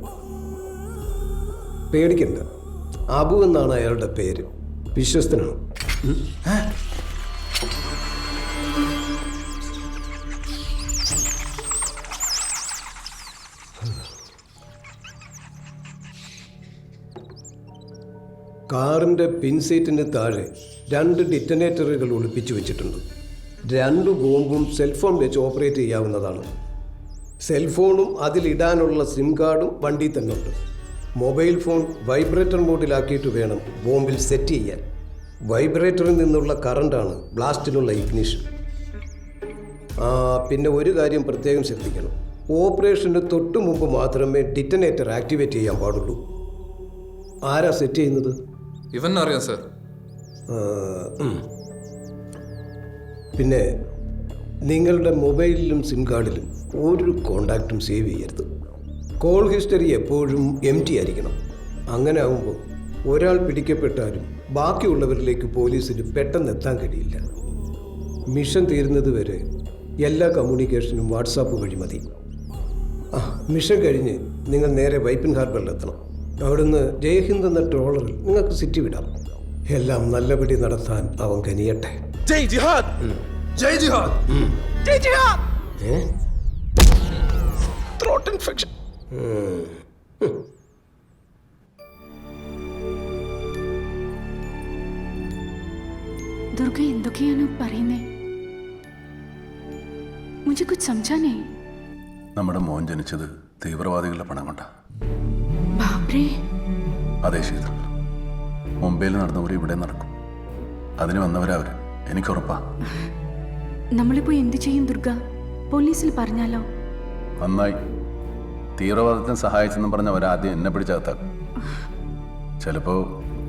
പേടിക്കണ്ട, അബു എന്നാണ് അയാളുടെ പേര്. വിശ്വസ്തനാണ്. കാറിൻ്റെ പിൻസീറ്റിന് താഴെ 2 ഡിറ്റനേറ്ററുകൾ ഒളിപ്പിച്ചു വെച്ചിട്ടുണ്ട്. 2 ബോംബും സെൽഫോൺ വെച്ച് ഓപ്പറേറ്റ് ചെയ്യാവുന്നതാണ്. സെൽഫോണും അതിലിടാനുള്ള സിം കാർഡും വണ്ടിയിൽ തന്നെ ഉണ്ട്. മൊബൈൽ ഫോൺ വൈബ്രേറ്റർ മോഡിലാക്കിയിട്ട് വേണം ബോംബിൽ സെറ്റ് ചെയ്യാൻ. വൈബ്രേറ്ററിൽ നിന്നുള്ള കറണ്ടാണ് ബ്ലാസ്റ്റിനുള്ള ഇഗ്നിഷൻ. പിന്നെ ഒരു കാര്യം പ്രത്യേകം ശ്രദ്ധിക്കണം. ഓപ്പറേഷന് തൊട്ട് മുമ്പ് മാത്രമേ ഡിറ്റനേറ്റർ ആക്ടിവേറ്റ് ചെയ്യാൻ പാടുള്ളൂ. ആരാ സെറ്റ് ചെയ്യുന്നത്? ഇവൻ അറിയാം സർ. പിന്നെ നിങ്ങളുടെ മൊബൈലിലും സിം കാർഡിലും ഒരു കോണ്ടാക്റ്റും സേവ് ചെയ്യരുത്. കോൾ ഹിസ്റ്ററി എപ്പോഴും എംറ്റി ആയിരിക്കണം. അങ്ങനെ ആകുമ്പോൾ ഒരാൾ പിടിക്കപ്പെട്ടാലും ബാക്കിയുള്ളവരിലേക്ക് പോലീസിന് പെട്ടെന്ന് എത്താൻ കഴിയില്ല. മിഷൻ തീരുന്നത് വരെ എല്ലാ കമ്മ്യൂണിക്കേഷനും വാട്സാപ്പ് വഴി മതി. മിഷൻ കഴിഞ്ഞ് നിങ്ങൾ നേരെ വൈപ്പിൻ ഹാർബറിലെത്തണം. അവിടുന്ന് ജയ്ഹിന്ദ് എന്ന ട്രോളറിൽ നിങ്ങൾക്ക് സിറ്റി വിടാം. എല്ലാം നല്ലപടി നടത്താൻ അവൻ കനിയട്ടെ. ജയ് ജിഹാദ്, ജയ് ജിഹാദ്, ജയ് ജിഹാദ്. Throat infection. ദുർഗ എന്തൊക്കെയാണ് പറയുന്നേ? മുझे कुछ समझा नहीं. നമ്മുടെ മോൻ ജനിച്ചത് തീവ്രവാദികളുടെ പണം കൊണ്ടാ. അതെ ശീതൾ, മുംബൈയിൽ നടന്നവർ ഇവിടെ നടക്കും. അതിന് വന്നവരവര്, എനിക്കുറപ്പാ. നമ്മളിപ്പോ എന്ത് ചെയ്യും ദുർഗ? പോലീസിൽ പറഞ്ഞാലോ? നന്നായി. തീവ്രവാദത്തിന് സഹായിച്ചെന്നും പറഞ്ഞ അവരാദ്യം എന്നെ പിടിച്ചകത്താക്കും. ചിലപ്പോ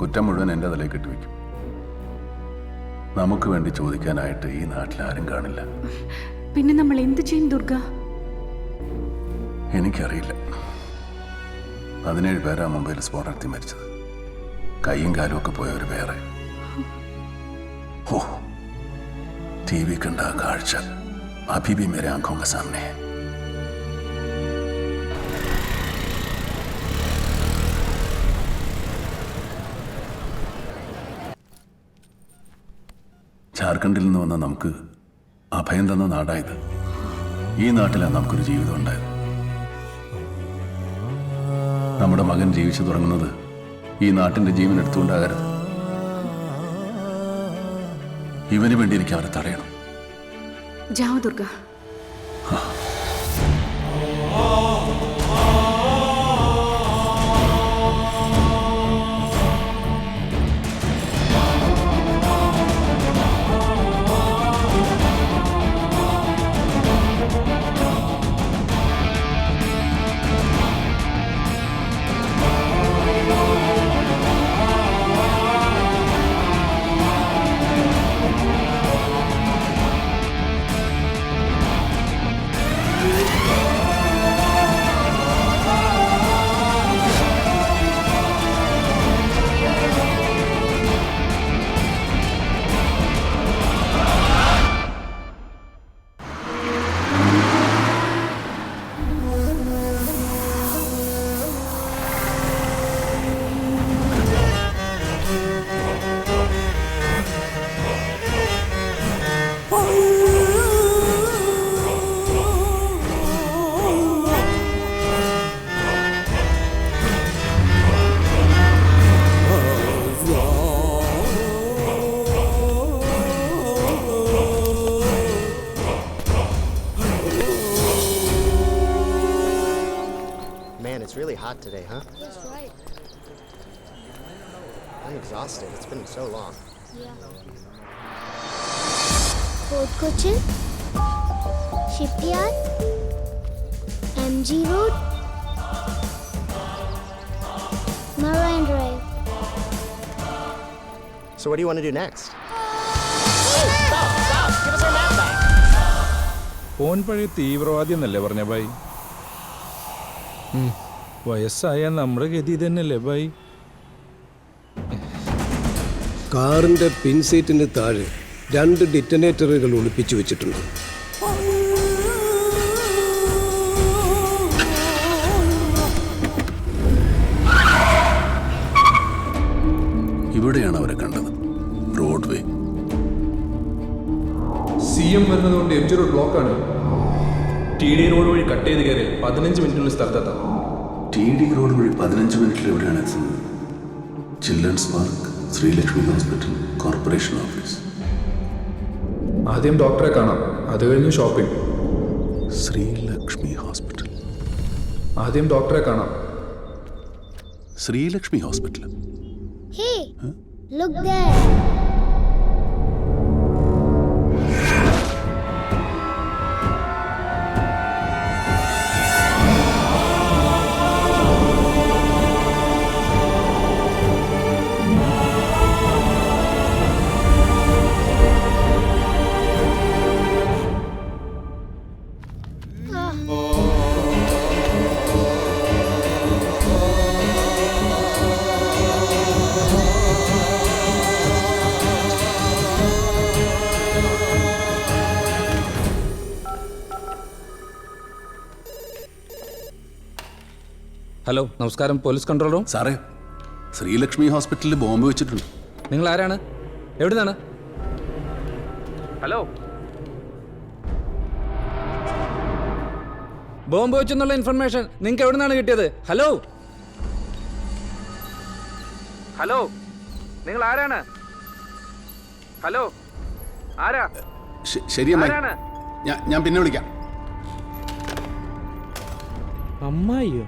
കുറ്റം മുഴുവൻ എൻ്റെ അതിലേക്ക് ഇട്ടുവെക്കും. നമുക്ക് വേണ്ടി ചോദിക്കാനായിട്ട് ഈ നാട്ടിൽ ആരും കാണില്ല. പിന്നെ നമ്മൾ എന്ത് ചെയ്യും ദുർഗ? എനിക്കറിയില്ല. 17 പേരാ മുംബൈയിൽ സ്ഫോടനം നടത്തി മരിച്ചത്. കൈയും കാലും ഒക്കെ പോയവർ വേറെ. ഓ, TV കണ്ട കാഴ്ച अभी भी मेरे आंखों के सामने है. ജാർഖണ്ഡിൽ നിന്ന് വന്ന നമുക്ക് അഭയം തന്ന നാടായത്. ഈ നാട്ടിലാണ് നമുക്കൊരു ജീവിതം ഉണ്ടായത്. നമ്മുടെ മകൻ ജീവിച്ചു തുടങ്ങുന്നത് ഈ നാട്ടിന്റെ ജീവൻ എടുത്തുകൊണ്ടാകരുത്. ഇവന് വേണ്ടി എനിക്ക് അവരെ തടയണം. ജാओ Durga. lot today, huh? That's right. I'm exhausted. It's been so long. Fort Cochin, Shipyard, MG Road, Marine Drive. So what do you want to do next? ഓൻ പഴയ തീവ്രവാദി എന്നല്ലേ പറഞ്ഞ ബൈ? വയസ്സായ നമ്മുടെ ഗതി തന്നെയല്ലേ ബൈ? കാറിന്റെ പിൻസീറ്റിന് താഴെ 2 ഡിറ്റനേറ്ററുകൾ ഒളിപ്പിച്ചു വെച്ചിട്ടുണ്ട്. ഇവിടെയാണ് അവരെ കണ്ടത്, ബ്രോഡ്വേ. CM വരുന്നതുകൊണ്ട് MG റോഡ് ബ്ലോക്കാണ്. TD റോഡ് വഴി കട്ട് ചെയ്ത് കയറിയാൽ 15 മിനിറ്റിനുള്ളിൽ സ്ഥലത്തെത്താം. TD റോഡ് വഴി 15 മിനിറ്റിൽ എവിടെയാണ് എത്തുന്നത്? Children's park, Sreelakshmi hospital, corporation office. ആദ്യം ഡോക്ടറെ കാണാം, അത് കഴിഞ്ഞ് ഷോപ്പിംഗ്. ശ്രീലക്ഷ്മി ഹോസ്പിറ്റൽ. ആദ്യം ഡോക്ടറെ കാണാം. Sreelakshmi hospital. Hey, look there. Hello, നമസ്കാരം. Police control room. സാറേ, ശ്രീലക്ഷ്മി ഹോസ്പിറ്റലിൽ ബോംബ് വെച്ചിട്ടുണ്ട്. നിങ്ങൾ ആരാണ്? എവിടുന്നാണ്? ഹലോ, ബോംബ് വെച്ചെന്നുള്ള ഇൻഫർമേഷൻ നിങ്ങൾക്ക് എവിടുന്നാണ് കിട്ടിയത്? ഹലോ ഹലോ, നിങ്ങൾ ആരാണ്? ഹലോ, ആരാ? ശരി അമ്മായി, ഞാൻ പിന്നെ വിളിക്കാം. അമ്മായിയോ?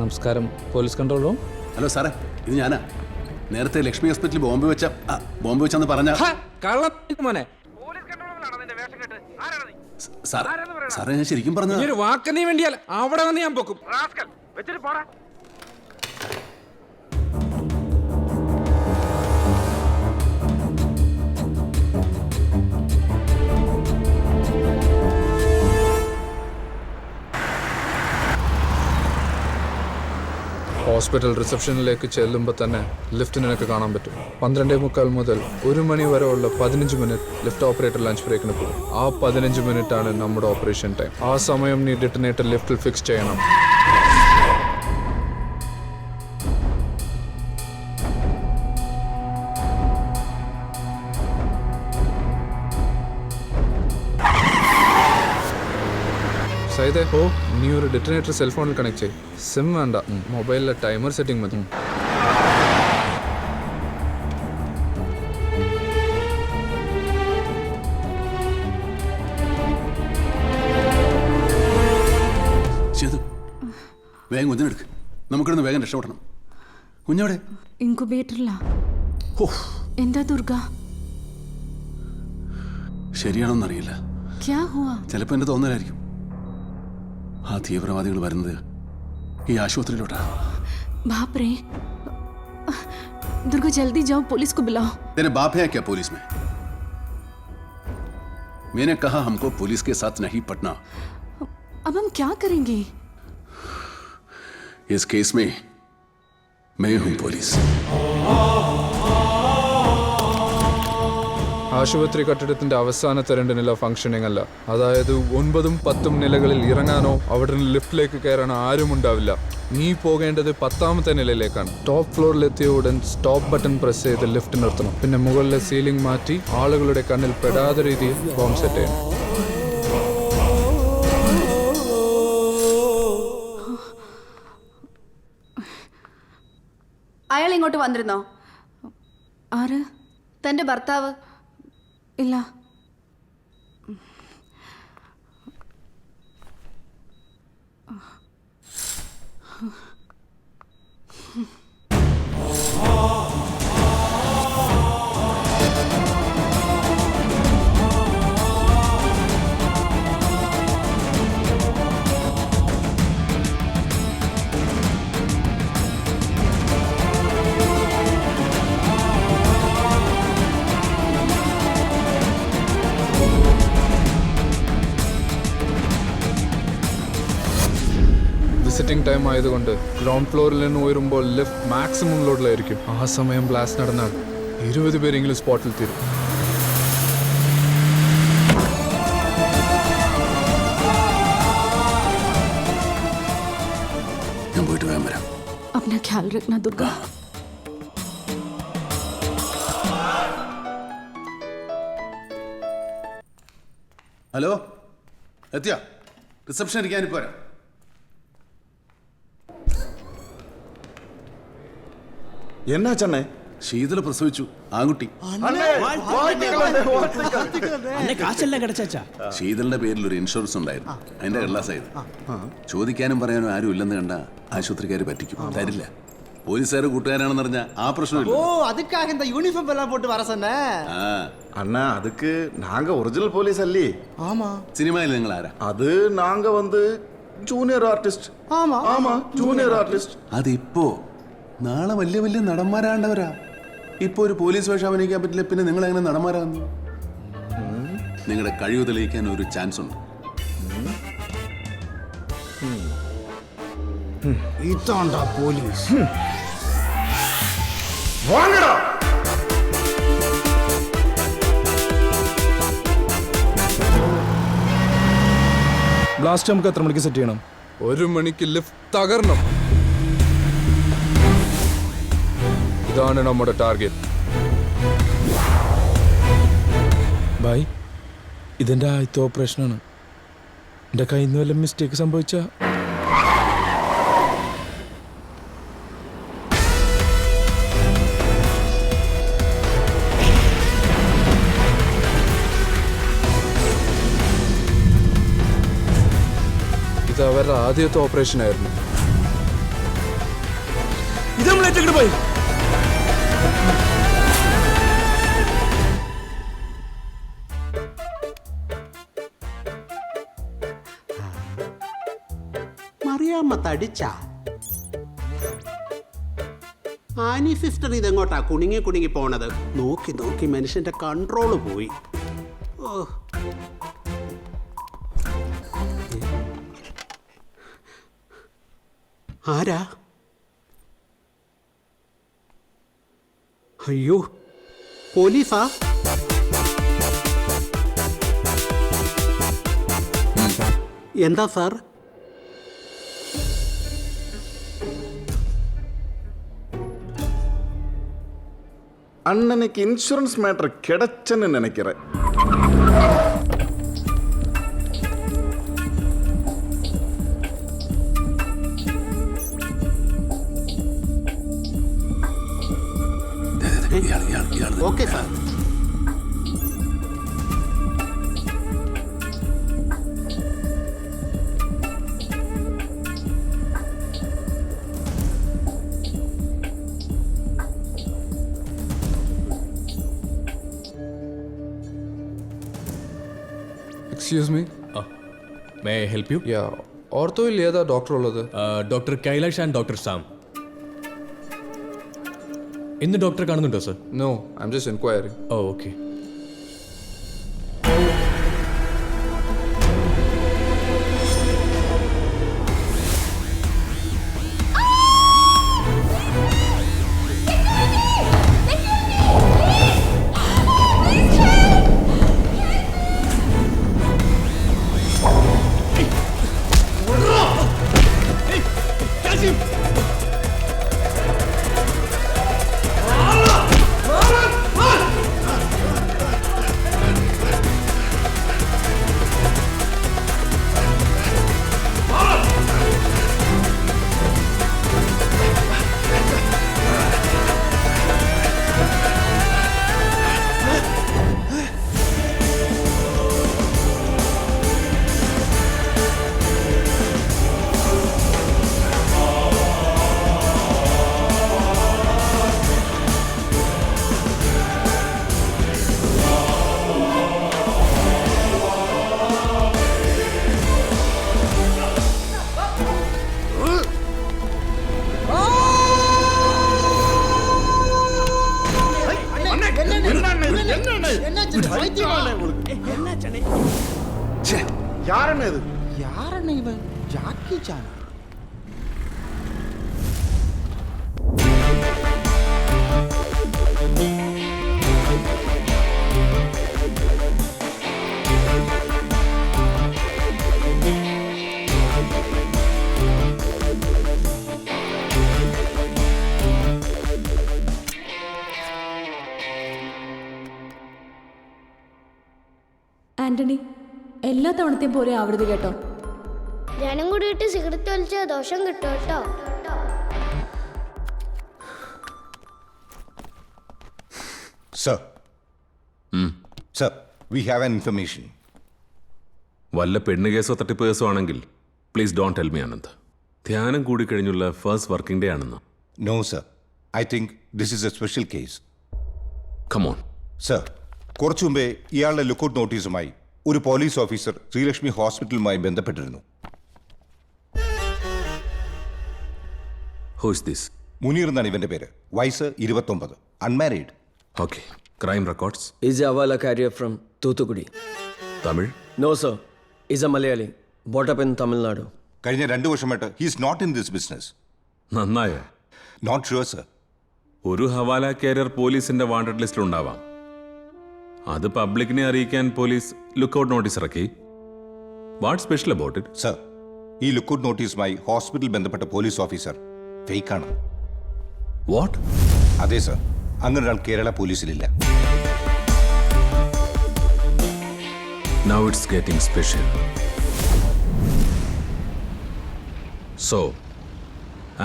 നമസ്കാരം, പോലീസ് കൺട്രോൾ റൂം. ഹലോ സാറേ, ഇത് ഞാനാ. നേരത്തെ ലക്ഷ്മി ഹോസ്പിറ്റലിൽ ബോംബ് വെച്ചെന്ന് പറഞ്ഞ മോനെ. സാറേ, ഞാൻ ശരിക്കും പറഞ്ഞ ഒരു വാക്ക് നീ വേണ്ടിയാൽ അവിടെ വന്ന് ഞാൻ പൊക്കും. ഹോസ്പിറ്റൽ റിസപ്ഷനിലേക്ക് ചെല്ലുമ്പോൾ തന്നെ ലിഫ്റ്റ് നിനക്ക് കാണാൻ പറ്റും. 12:45 മുതൽ 1 മണി വരെ ഉള്ള 15 മിനിറ്റ് ലിഫ്റ്റ് ഓപ്പറേറ്റർ ലഞ്ച് ബ്രേക്കിന് പോകും. ആ 15 മിനിറ്റാണ് നമ്മുടെ ഓപ്പറേഷൻ ടൈം. ആ സമയം നീ ഡിറ്റനേറ്റർ ലിഫ്റ്റിൽ ഫിക്സ് ചെയ്യണം. സൈദേ, നീ ഒരു ഡിറ്റനേറ്റർ സെൽഫോണിൽ കണക്ട് ചെയ്യും. സിം വേണ്ട, മൊബൈലിലെ ടൈമർ സെറ്റിംഗ് മതി. വേഗം കുഞ്ഞിനെടുക്ക്, നമുക്കിടന്ന് വേഗം രക്ഷപ്പെടണം. കുഞ്ഞോടെ ഇൻകുബേറ്ററിലാ. എന്താ ദുർഗ? ശരിയാണോന്നറിയില്ല. ചിലപ്പോ എന്റെ തോന്നലായിരിക്കും. ആ തീവ്രവാദികൾ വരുന്നത് ഈ ആശുപത്രിയിലോട്ടാ. बाप रे, दुर्गा जल्दी जाओ, पुलिस को बुलाओ. तेरे बाप है क्या पुलिस में? मैंने कहा हमको पुलिस के साथ नहीं पटना. अब हम क्या करेंगे? इस केस में मैं हूं पुलिस. ആശുപത്രി കെട്ടിടത്തിന്റെ അവസാനത്തെ 2 നില ഫംഗ്ഷനിങ് അല്ല. അതായത് 9ഉം 10ഉം നിലകളിൽ ഇറങ്ങാനോ അവിടെ നിന്ന് ലിഫ്റ്റിലേക്ക് കയറാനോ ആരും ഉണ്ടാവില്ല. നീ പോകേണ്ടത് 10ാമത്തെ നിലയിലേക്കാണ്. ടോപ്പ് ഫ്ലോറിലെത്തിയ ഉടൻ സ്റ്റോപ്പ് ബട്ടൺ പ്രസ് ചെയ്ത് ലിഫ്റ്റ് നിർത്തണം. പിന്നെ മുകളിലെ സീലിംഗ് മാറ്റി ആളുകളുടെ കണ്ണിൽ പെടാത്ത രീതിയിൽ ബോംബ് സെറ്റ് ചെയ്യണം. അയാൾ ഇങ്ങോട്ട് വന്നിരുന്നോ? ആര്? തന്റെ ഭർത്താവ്. ഇല്ല. വിസിറ്റിംഗ് ടൈം ആയതുകൊണ്ട് ഗ്രൗണ്ട് ഫ്ലോറിൽ നിന്ന് ഉയരുമ്പോൾ ലിഫ്റ്റ് മാക്സിമം ലോഡിലായിരിക്കും. ആ സമയം ബ്ലാസ്റ്റ് നടന്നാൽ 20 പേരെങ്കിലും സ്പോട്ടിൽ തീരും. ഞാൻ പോയിട്ട് വേഗം വരാം. अपना ख्याल रखना दुर्गा. ഹലോ, എത്തിയാ? റിസപ്ഷൻ ഇരിക്കാനിപ്പോ വരാം. എന്നാ ചെന്നൈ? ശീതള പ്രസവിച്ചു, ആൺകുട്ടി. ശീതളിന്റെ പേരിൽ ഒരു ഇൻഷുറൻസ് ഉണ്ടായിരുന്നു, അതിന്റെ കടലാസായത്. ചോദിക്കാനും പറയാനും ആരും ഇല്ലെന്ന് കണ്ട ആശുപത്രിക്കാർ പറ്റിക്കും, തരില്ല. പോലീസുകാർ കൂട്ടുകാരാണെന്ന് പറഞ്ഞാൽ ആ പ്രശ്നമില്ല. அண்ணா அதுக்கு நாங்க ஒரிஜினல் போலீஸ் அல்லி. ஆமா. சினிமாவில் നിങ്ങൾ ആരാ? அது நாங்க வந்து ஜூனியர் ஆர்டிஸ்ட். ஆமா ஆமா ஜூனியர் ஆர்டிஸ்ட். അതിപ്പോ നാളെ വലിയ വലിയ നടന്മാരാണ്ടവരാ. ഇപ്പൊ ഒരു പോലീസ് വേഷം അഭിനയിക്കാൻ പറ്റില്ല, പിന്നെ നിങ്ങൾ എങ്ങനെ നടന്മാരാകുന്നു? നിങ്ങളുടെ കഴിവ് തെളിയിക്കാൻ ഒരു ചാൻസ് ഉണ്ട്. ഇതാണ്ടാ പോലീസ്. ബ്ലാസ്റ്റ് നമുക്ക് എത്ര മണിക്ക് സെറ്റ് ചെയ്യണം? 1 മണിക്ക് ലിഫ്റ്റ് തകരണം. ഇതാണ് നമ്മുടെ ടാർഗറ്റ്. ബായ്, ഇതെന്റെ ആദ്യത്തെ ഓപ്പറേഷനാണ്. എന്റെ കയ്യിൽ നിന്ന് വല്ല മിസ്റ്റേക്ക് സംഭവിച്ച ഇത് അവരുടെ ആദ്യത്തെ ഓപ്പറേഷൻ ആയിരുന്നു. ഇത് നമ്മൾ ഏറ്റെടുത്ത് പോയി. മറിയാമ്മ തടിച്ച ആനി സിസ്റ്റർ ഇതെങ്ങോട്ടാ കുണുങ്ങി കുണുങ്ങി പോണത്? നോക്കി നോക്കി മനുഷ്യന്റെ കൺട്രോള് പോയി. ഓ, ആരാ? അയ്യോ, പോലീസാ? എന്താ സാർ? அண்ணனுக்கு இன்சூரன்ஸ் மேட்டர் கிடைச்சன்னு நினைக்கிறேன். Okay sir. Excuse me, may I help you? Yeah, ഓർത്തോയിൽ ഏതാ ഡോക്ടർ ഉള്ളത്? Doctor Kailash and doctor Sam. ഇന്ന് ഡോക്ടറെ കാണുന്നുണ്ടോ sir? No, I am just enquiring. Oh, okay. யாருன்னு இது யாரண்ணே இவன் ஜாக்கி சான் ആന്റണി, എല്ലാ തവണത്തെയും പോലെ ആവരുത് കേട്ടോ. ഞാനും കൂടിയിട്ട് സിഗരറ്റ് വലിച്ച ദോഷം കിട്ടും കേട്ടോ. Sir. Sir, we have an information. വല്ല പെണ്ണ് കേസോ തട്ടിപ്പ് കേസോ ആണെങ്കിൽ please don't tell me Anand. ധ്യാനം കൂടി കഴിഞ്ഞുള്ള ഫസ്റ്റ് വർക്കിംഗ് ഡേ ആണെന്ന്. No, sir. I think this is a special case. Come on. Sir, കുറച്ചു മുമ്പേ ഇയാളുടെ ലുക്കൗട്ട് നോട്ടീസുമായി ഒരു പോലീസ് ഓഫീസർ ശ്രീലക്ഷ്മി ഹോസ്പിറ്റലുമായി ബന്ധപ്പെട്ടിരുന്നു. Who is this? മുനീർ എന്നാണ് ഇവന്റെ പേര്. വയസ്സ് 29, unmarried. Okay. Crime records? Is a Avala carrier from Thuthukudi. Tamil? No, sir. Is a Malayali. Brought up in Tamil Nadu. കഴിഞ്ഞ 2 വർഷമായിട്ട് he is not in this business. നന്നായ. Not sure, sir. ഒരു ഹവാല കാരിയർ പോലീസിന്റെ വാണ്ടഡ് ലിസ്റ്റിൽ ഉണ്ടാവാം. അത് പബ്ലിക്കിനെ അറിയിക്കാൻ പോലീസ് ലുക്കൗട്ട് നോട്ടീസ് ഇറക്കി. What special about it? Sir, ഈ ലുക്കൗട്ട് നോട്ടീസുമായി ഹോസ്പിറ്റൽ ബന്ധപ്പെട്ട പോലീസ് ഓഫീസർ ഫേക്കാണ്. വാട്ട്? അതെ സർ, അങ്ങനെ ഒരാൾ Kerala പോലീസിലില്ല. Now it's getting special. So,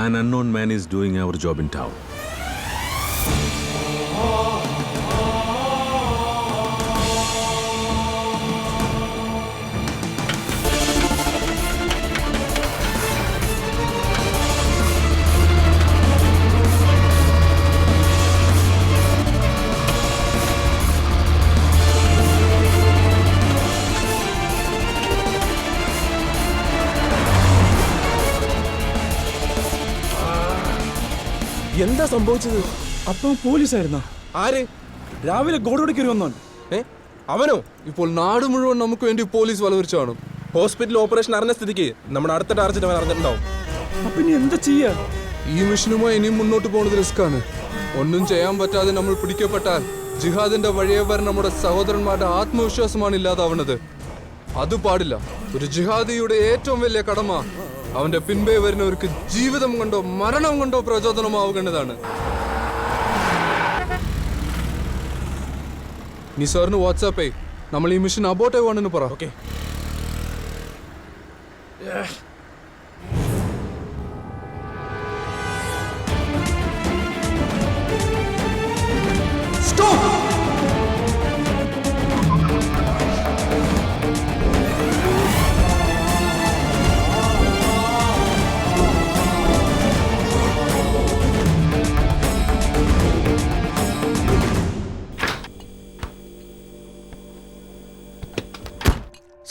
an unknown man is doing our job in town. എന്താ സംഭവിച്ചത്? അപ്പം പോലീസായിരുന്നോ? ആര്? രാവിലെ ഗോഡോടി കയറി വന്നോ? അവനോ? ഇപ്പോൾ നാട് മുഴുവൻ നമുക്ക് വേണ്ടി പോലീസ് വലവരിച്ചു കാണും. ഹോസ്പിറ്റൽ ഓപ്പറേഷൻ അറിഞ്ഞ സ്ഥിതിക്ക് നമ്മുടെ അടുത്ത ടാർജറ്റ് അവൻ അറിഞ്ഞിട്ടുണ്ടാവും. അപ്പൊ ഇനി എന്താ ചെയ്യാ? ഈ മിഷനുമായി ഇനിയും മുന്നോട്ട് പോകുന്നത് റിസ്ക്കാണ്. ഒന്നും ചെയ്യാൻ പറ്റാതെ നമ്മൾ പിടിക്കപ്പെട്ടാൽ ജിഹാദിന്റെ വഴിയെ വരെ നമ്മുടെ സഹോദരന്മാരുടെ ആത്മവിശ്വാസമാണ് ഇല്ലാതാവുന്നത്. അത് പാടില്ല. ഒരു ജിഹാദിയുടെ ഏറ്റവും വലിയ കടമ അവന്റെ പിൻപേ വരുന്നവർക്ക് ജീവിതം കൊണ്ടോ മരണം കൊണ്ടോ പ്രചോദനമാവുകേണ്ടതാണ്. നീ സാറിന് വാട്സാപ്പേ നമ്മൾ ഈ മിഷൻ അബോട്ട് ആവാണെന്ന് പറ. ഓക്കെ.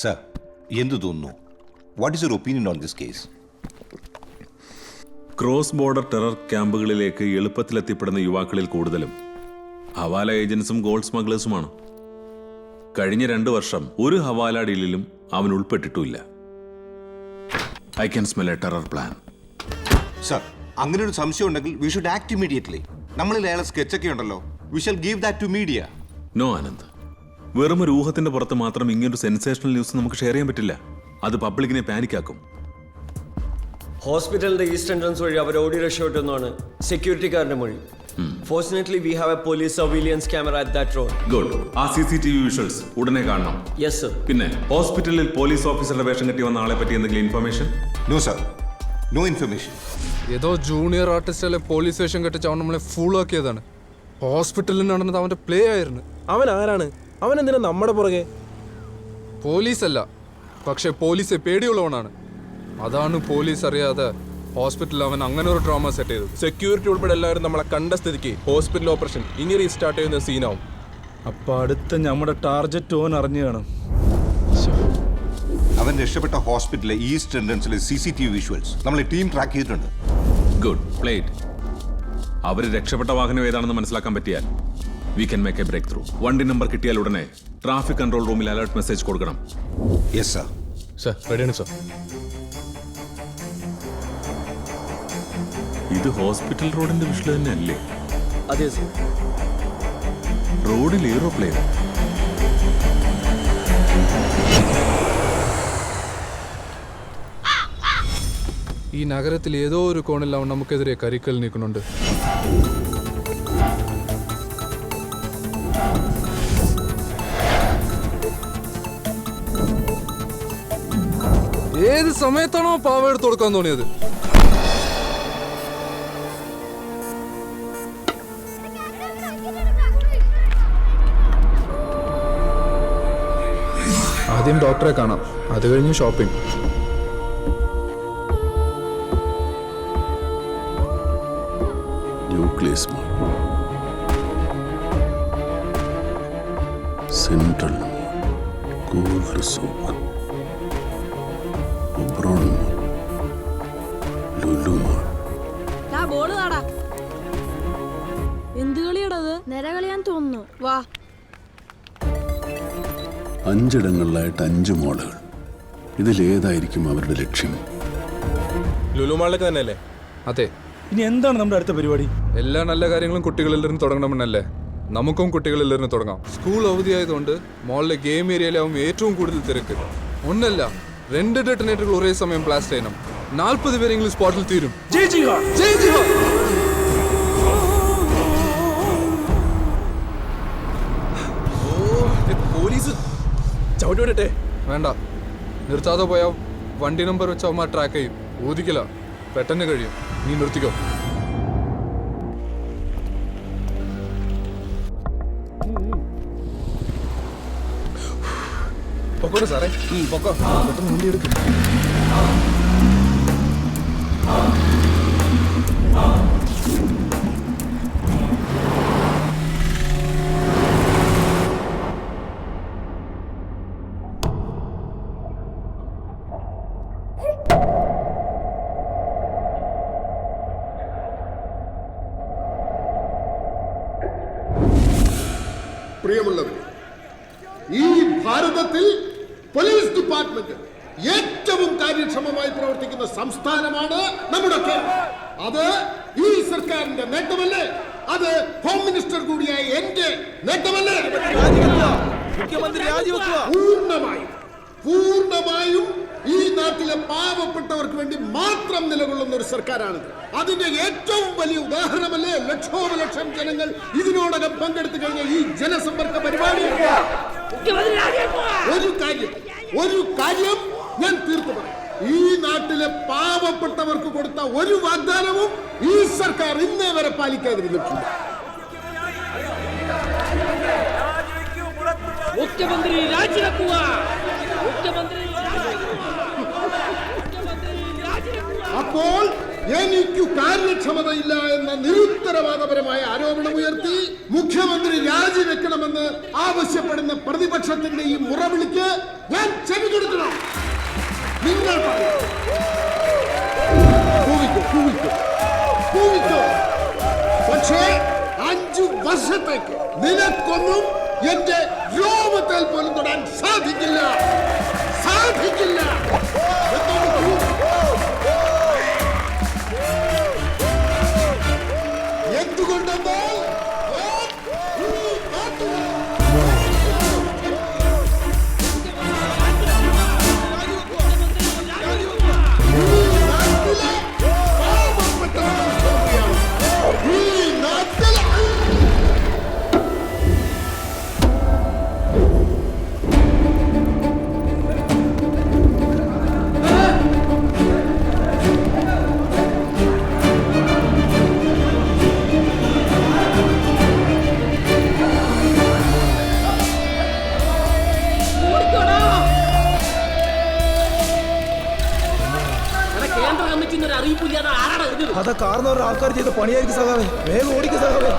സർ, എന്തു തോന്നുന്നു? What is your opinion on this case? Cross border terror ക്യാമ്പുകളിലേക്ക് എളുപ്പത്തിലെത്തിപ്പെടുന്ന യുവാക്കളിൽ കൂടുതലും ഹവാല ഏജൻസും ഗോൾഡ് സ്മഗ്ലേഴ്സുമാണ്. കഴിഞ്ഞ 2 വർഷം ഒരു ഹവാല ഡീലിലും അവൻ ഉൾപ്പെട്ടിട്ടുമില്ല. I can smell a terror plan. Sir, അങ്ങനെ ഒരു സംശയം ഉണ്ടെങ്കിൽ വി ഷുഡ് ആക്ട് ഇമ്മീഡിയറ്റ്ലി. നമ്മളിൽ അയാളെ സ്കെച്ചൊക്കെ ഉണ്ടല്ലോ. We shall give that to media. No Anand, വെറും ഒരു ഊഹത്തിന്റെ പുറത്ത് മാത്രം ഇങ്ങനൊരു സെൻസേഷണൽ ന്യൂസ് നമുക്ക് ഷെയർ ചെയ്യാൻ പറ്റില്ല. അത് പബ്ലിക്കിനെ പാനിക്കാക്കും. ഹോസ്പിറ്റലിന്റെ ഈസ്റ്റ് എൻട്രൻസ് വഴി അവർ ഓടി രക്ഷപ്പെട്ടെന്നാണ് സെക്യൂരിറ്റിക്കാരന്റെ മൊഴി. Fortunately we have a police surveillance camera at that road. Good. ആ CCTV വിഷ്വൽസ് ഉടനെ കാണണം. Yes sir. പിന്നെ ഹോസ്പിറ്റലിൽ പോലീസ് ഓഫീസറുടെ വേഷം കെട്ടി വന്ന ആളെ പറ്റി എന്തെങ്കിലും information? No sir, no information. ഏതോ ജൂനിയർ ആർട്ടിസ്റ്റിലെ പോലീസ് വേഷം കെട്ടിച്ച് അവൻ നമ്മളെ ഫൂളാക്കിയതാണ്. ഹോസ്പിറ്റലിൽ നടന്നത് അവന്റെ പ്ലേ ആയിരുന്നു. അവൻ ആരാണ്? അവൻ എന്തിനാ നമ്മുടെ പുറകെ? പോലീസല്ല, പക്ഷെ പോലീസ് പേടിയുള്ളവനാണ്. അതാണ് പോലീസ് അറിയാതെ ഹോസ്പിറ്റലിൽ അവൻ അങ്ങനെ ഒരു ഡ്രാമ സെറ്റ് ചെയ്തു. സെക്യൂരിറ്റി ഉൾപ്പെടെ എല്ലാവരും നമ്മളെ കണ്ട സ്ഥിതിക്ക് ഹോസ്പിറ്റൽ ഓപ്പറേഷൻ ഇനി റീസ്റ്റാർട്ട് ചെയ്യുന്ന സീനാവും. അപ്പൊ അടുത്ത നമ്മുടെ ടാർജറ്റ് ഓൻ അറിഞ്ഞു കാണും. അവൻ രക്ഷപ്പെട്ട ഹോസ്പിറ്റലിലെ ഈസ്റ്റ് എൻട്രൻസിലെ CCTV വിഷ്വൽസ് നമ്മളെ ടീം ട്രാക്ക് ചെയ്തിട്ടുണ്ട്. ഗുഡ്. പ്ലേറ്റ്. അവർ രക്ഷപ്പെട്ട വാഹനം ഏതാണെന്ന് മനസ്സിലാക്കാൻ പറ്റിയാൽ we can make a breakthrough. വണ്ടി നമ്പർ കിട്ടിയാൽ ഉടനെ ട്രാഫിക് കൺട്രോൾ റൂമിൽ അലർട്ട് മെസ്സേജ് കൊടുക്കണം. Yes sir. സർ റെഡിയാണ് സർ. ഇത് ഹോസ്പിറ്റൽ റോഡിന്റെ വിഷയം തന്നെ അല്ലേ? അതെ സർ. റോഡിൽ എയ്റോപ്ലെയിൻ. ഈ നഗരത്തിൽ ഏതോ ഒരു കോണിൽ അവൻ നമുക്കെതിരെ കരിക്കൽ നീക്കുന്നുണ്ട്. ഏത് സമയത്താണോ പാവ എടുത്ത് കൊടുക്കാൻ തോന്നിയത്? ആദ്യം ഡോക്ടറെ കാണാം, അത് കഴിഞ്ഞ് ഷോപ്പിംഗ്. ന്യൂക്ലിയസ് മോൾ, സെൻട്രൽ മോൾ, ഗോൾഡ് സൂക്ക്, ഒബ്രോൺ മോൾ, ലുലു മോൾ. എന്ത് കളിയാടത്? നിര കളിയാൻ തോന്നുന്നു. വാ. 5 ഇടങ്ങളിലായിട്ട് 5 മോളുകൾ. ഇതിലേതായിരിക്കും അവരുടെ ലക്ഷ്യം? ലുലു മാളിലേക്ക് തന്നെയല്ലേ? അതെ. ഇനി എന്താണ് നമ്മുടെ അടുത്ത പരിപാടി? എല്ലാ നല്ല കാര്യങ്ങളും കുട്ടികളിൽ നിന്ന് തുടങ്ങണമെന്നല്ലേ? നമുക്കും കുട്ടികളിൽ നിന്ന് തുടങ്ങാം. സ്കൂൾ അവധിയായതുകൊണ്ട് മോളിലെ ഗെയിം ഏരിയയിലാവും ഏറ്റവും കൂടുതൽ തിരക്ക്. ഒന്നല്ല 2 ഡെറ്റനേറ്ററുകൾ ഒരേ സമയം ബ്ലാസ്റ്റ് ചെയ്യണം. 40 പേരെങ്കിലും സ്പോട്ടിൽ തീരും. പോലീസ് ചവിട്ടി വിടട്ടെ? വേണ്ട, നിർത്താതെ പോയാൽ വണ്ടി നമ്പർ വെച്ച് അവന്മാർ ട്രാക്ക് ചെയ്യും. ഊതിക്കില്ല, പെട്ടെന്ന് കഴിയും. നീ നിർത്തിക്കോ. പൊക്കോട്ടെ സാറേ, പൊക്കോ. പെട്ടെന്ന് വണ്ടി എടുക്കും. പ്രിയമുള്ളവർ, ഈ ഭാരതത്തിൽ പോലീസ് ഡിപ്പാർട്ട്മെന്റ് ഏറ്റവും കാര്യക്ഷമമായി പ്രവർത്തിക്കുന്ന സംസ്ഥാനമാണ് നമ്മുടെ കേരളം. അത് ഈ സർക്കാരിന്റെ നേട്ടമല്ലേ? അത് ഹോം മിനിസ്റ്റർ കൂടിയായ എന്റെ നേട്ടമല്ലേ? പൂർണ്ണമായും ഈ നാട്ടിലെ പാവപ്പെട്ടവർക്ക് വേണ്ടി മാത്രം നിലകൊള്ളുന്ന ഒരു സർക്കാരാണിത്. അതിന്റെ ഏറ്റവും വലിയ ഉദാഹരണമല്ലേ ലക്ഷോപലക്ഷം ജനങ്ങൾ ഇതിനോടകം പങ്കെടുത്തു കഴിഞ്ഞ ഈ ജനസമ്പർക്ക പരിപാടി. ഒരു കാര്യം ഞാൻ തീർത്തു പറയാം. ഈ നാട്ടിലെ പാവപ്പെട്ടവർക്ക് കൊടുത്ത ഒരു വാഗ്ദാനവും ഈ സർക്കാർ ഇന്നേ വരെ പാലിക്കാതിരുന്നിട്ടുണ്ട്. മുഖ്യമന്ത്രി രാജിവെക്കുക. അപ്പോൾ എനിക്ക് കാര്യക്ഷമതയില്ല എന്ന നിരുത്തരവാദപരമായ ആരോപണമുയർത്തി മുഖ്യമന്ത്രി രാജിവെക്കണമെന്ന് ആവശ്യപ്പെടുന്ന പ്രതിപക്ഷത്തിന്റെ ഈ മുറവിളിക്ക് ഞാൻ ചെവി കൊടുക്കണം. നിങ്ങൾ പക്ഷേ 5 വർഷത്തേക്ക് നിനക്കൊന്നും എന്റെ രോമത്തിൽ പോലും തൊടാൻ സാധിക്കില്ല. എന്തുകൊണ്ടെന്നാൽ അതാ കാർന്നവരുടെ ആൾക്കാർ ചെയ്ത പണിയായിരിക്കും സഖാവേ. വേഗം ഓടിക്കും സഖാവേ.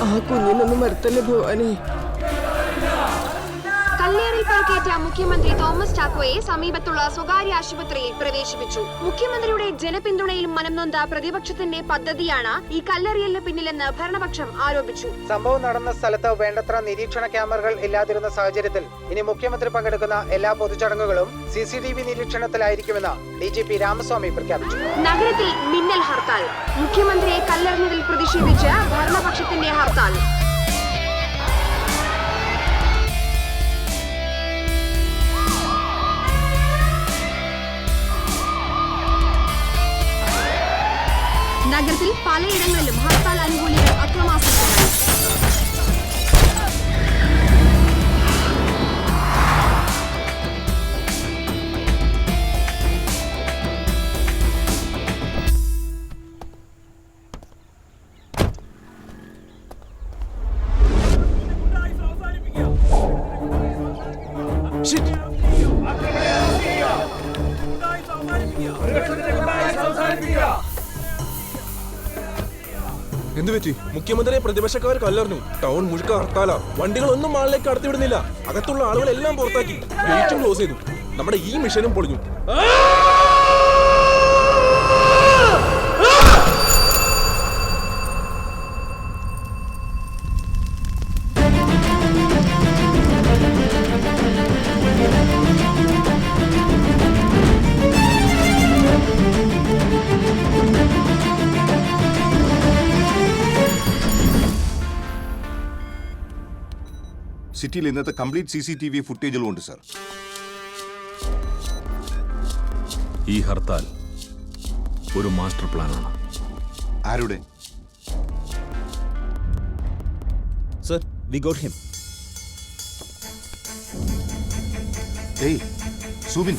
ആ കുഞ്ഞിനൊന്നും വരുത്തല്ലേ ഭവാനി. കല്ലേറിൽ പരിക്കേറ്റ മുഖ്യമന്ത്രി തോമസ് ചാക്കോയെ സമീപത്തുള്ള സ്വകാര്യ ആശുപത്രിയിൽ പ്രവേശിപ്പിച്ചു. മുഖ്യമന്ത്രിയുടെ ജനപിന്തുണയിൽ മനംനൊന്ത പ്രതിപക്ഷത്തിന്റെ പദ്ധതിയാണ് ഈ കല്ലെറിയലിന് പിന്നിലെന്ന് ഭരണപക്ഷം ആരോപിച്ചു. സംഭവം നടന്ന സ്ഥലത്ത് വേണ്ടത്ര നിരീക്ഷണ ക്യാമറകൾ ഇല്ലാതിരുന്ന സാഹചര്യത്തിൽ ഇനി മുഖ്യമന്ത്രി പങ്കെടുക്കുന്ന എല്ലാ പൊതുചടങ്ങുകളും CCTV നിരീക്ഷണത്തിലായിരിക്കുമെന്ന് DGP രാമസ്വാമി പ്രഖ്യാപിച്ചു. നഗരത്തിൽ മിന്നൽ ഹർത്താൽ. മുഖ്യമന്ത്രിയെ കല്ലെറിഞ്ഞതിൽ പ്രതിഷേധിച്ച് ഭരണപക്ഷത്തിന്റെ ഹർത്താൽ. നഗരത്തിൽ പലയിടങ്ങളിലും ഹർത്താൽ അനുകൂലികൾ അക്രമാസക്തരായി. എന്തുപറ്റി? മുഖ്യമന്ത്രിയെ പ്രതിപക്ഷക്കാർ കല്ലെറിഞ്ഞു. ടൗൺ മുഴുക്ക ഹർത്താല. വണ്ടികളൊന്നും മാളിലേക്ക് കടത്തിവിടുന്നില്ല. അകത്തുള്ള ആളുകളെല്ലാം പുറത്താക്കി. ഗേറ്റും ക്ലോസ് ചെയ്തു. നമ്മുടെ ഈ മിഷനും പൊളിഞ്ഞു. സിറ്റിയിൽ ഇന്നത്തെ കംപ്ലീറ്റ് CCTV ഫുട്ടേജുകളും ഉണ്ട് സർ. ഈ ഹർത്താൽ ഒരു മാസ്റ്റർ പ്ലാനാണ്. ആരുടെ? Sir, we got him. ഏയ് സുബിൻ,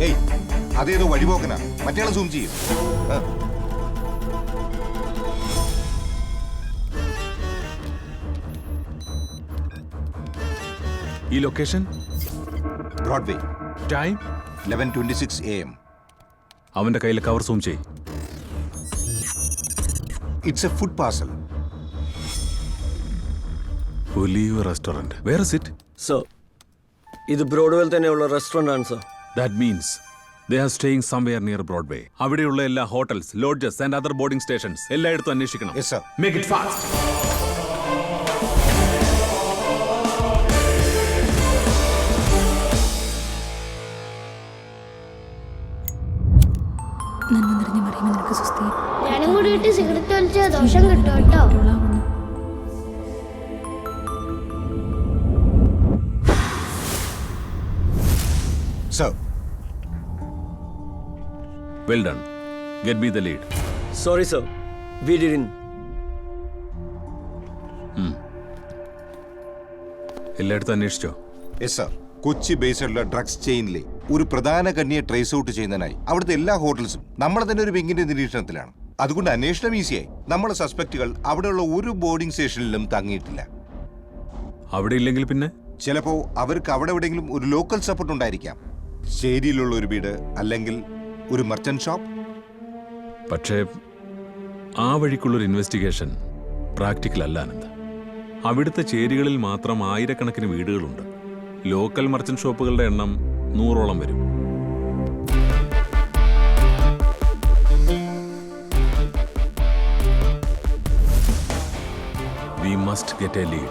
ഏയ് അതേതോ വഴിപോക്കനാ. മറ്റേയാളെ സൂം ചെയ്യും. ഈ ലൊക്കേഷൻ ബ്രോഡ്വേ. Time 11:26 AM. അവന്റെ കയ്യിൽ കവർ സൂം ചെയ്. It's a food parcel. Olive restaurant. Where is it? Sir, ഇത് ബ്രോഡ്വേയിൽ തന്നെയുള്ള റെസ്റ്റോറന്റ് ആണ് sir. That means they are staying somewhere near Broadway. അവിടെയുള്ള എല്ലാ hotels, lodges and other boarding stations എല്ലായിടത്തും അന്വേഷിക്കണം. Yes sir. Make it fast. നന്മ നിറഞ്ഞ മറിയമേ നിനക്ക് സ്വസ്തി. ഞാനും കൂടിയിട്ട് സിഗരറ്റ് വലിച്ച ദോഷം കിട്ടും കേട്ടോ. Sir. Well done. Get me the lead. Sorry sir, we didn't. എല്ലായിടത്തും അന്വേഷിച്ചോ? Yes sir. കൊച്ചി ബേസ്ഡുള്ള ഡ്രഗ്സ് ചെയിനിലെ ഒരു പ്രധാന കണ്ണിയെ ട്രേസ് ഔട്ട് ചെയ്യുന്നതിനായി അവിടുത്തെ എല്ലാ ഹോട്ടൽസും നമ്മളെ തന്നെ ഒരു വിങ്ങിന്റെ നിരീക്ഷണത്തിലാണ്. അതുകൊണ്ട് അന്വേഷണം ഈസിയായി. നമ്മളെ സസ്പെക്റ്റുകൾ അവിടെയുള്ള ഒരു ബോർഡിംഗ് സ്റ്റേഷനിലും തങ്ങിയിട്ടില്ല. അവിടെ ഇല്ലെങ്കിൽ പിന്നെ ചിലപ്പോ അവർക്ക് അവിടെ എവിടെയെങ്കിലും ഒരു ലോക്കൽ സപ്പോർട്ട് ഉണ്ടായിരിക്കാം. ചേരിയിലുള്ള ഒരു വീട് അല്ലെങ്കിൽ ഒരു മർച്ചന്റ് ഷോപ്പ്. പക്ഷേ ആ വഴിക്കുള്ളൊരു ഇൻവെസ്റ്റിഗേഷൻ പ്രാക്ടിക്കൽ അല്ല ആനന്ദ്. അവിടുത്തെ ചേരികളിൽ മാത്രം ആയിരക്കണക്കിന് വീടുകളുണ്ട്. ലോക്കൽ മർച്ചന്റ് ഷോപ്പുകളുടെ എണ്ണം 100ഓളം വരും. We must get a lead.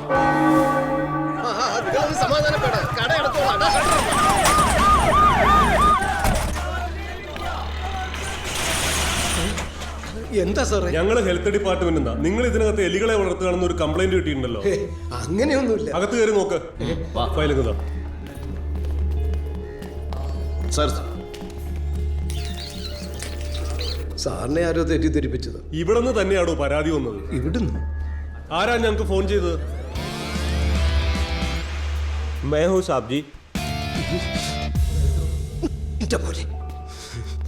എന്താ സാറേ? ഞങ്ങള് ഹെൽത്ത് ഡിപ്പാർട്ട്മെന്റ്. നിങ്ങൾ ഇതിനകത്ത് എലികളെ വളർത്തുകയാണെന്ന് ഒരു കംപ്ലൈന്റ് കിട്ടിയിട്ടുണ്ടല്ലോ. അങ്ങനെയൊന്നുമില്ല. അകത്ത് കയറി നോക്ക്. ഫയലുക സാർ. സാറിനെ ആരോ തെറ്റിദ്ധരിപ്പിച്ചത്. ഇവിടുന്ന് തന്നെയാണോ പരാതി വന്നത്? ഇവിടുന്ന്? ആരാ ഞങ്ങൾക്ക് ഫോൺ ചെയ്തത്? मैं हूं साहब जी.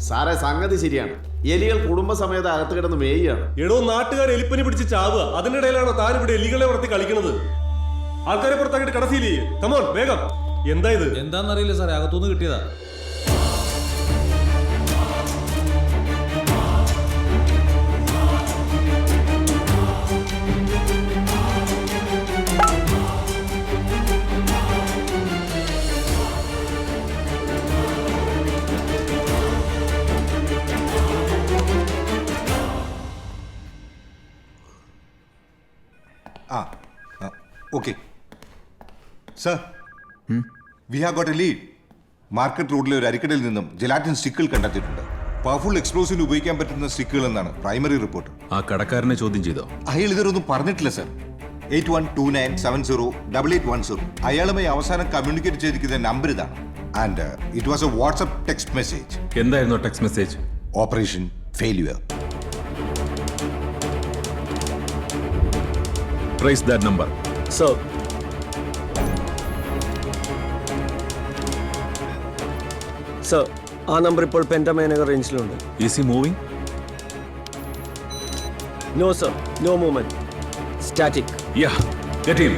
സാറേ, സംഗതി ശരിയാണ്. എലികൾ കുടുംബസമേത അകത്ത് കിടന്ന് മേയാണ്. എടോ, നാട്ടുകാർ എലിപ്പനി പിടിച്ച് ചാവുക. അതിനിടയിലാണോ താൻ ഇവിടെ എലികളെ വളർത്തി കളിക്കുന്നത്? ആൾക്കാരെ പുറത്താക്കിട്ട് കടസിയില്ലേ? കമോൺ വേഗം. എന്താ ഇത്? എന്താണെന്നറിയില്ല സാറേ, അകത്തുനിന്ന് കിട്ടിയതാ. Okay sir we have got A lead. Market റോഡിലെ ഒരു അരിക്കടയിൽ നിന്നും ജെലാറ്റിൻ സ്റ്റിക്കുകൾ കണ്ടെത്തിയിട്ടുണ്ട്. പവർഫുൾ എക്സ്പ്ലോസീവിന് ഉപയോഗിക്കാൻ പറ്റുന്ന സ്റ്റിക്കുകൾ എന്നാണ് പ്രൈമറി റിപ്പോർട്ട്. ആ കടക്കാരനെ ചോദ്യം ചെയ്തോ? അയാൾ ഇതൊന്നും പറഞ്ഞിട്ടില്ല സർ. 8129708810 അയാളുമായി അവസാനം കമ്മ്യൂണിക്കേറ്റ് ചെയ്തിരിക്കുന്ന നമ്പർ ഇതാണ്. And it was a WhatsApp text message. എന്തായിരുന്നു text message? Operation failure. Trace that number. Sir, sir, ആ നമ്പർ ഇപ്പോൾ പെൻറ്റമേനഗർ റേഞ്ചിലുണ്ട്. Is he moving? No sir, no movement, static. Yeah, get him.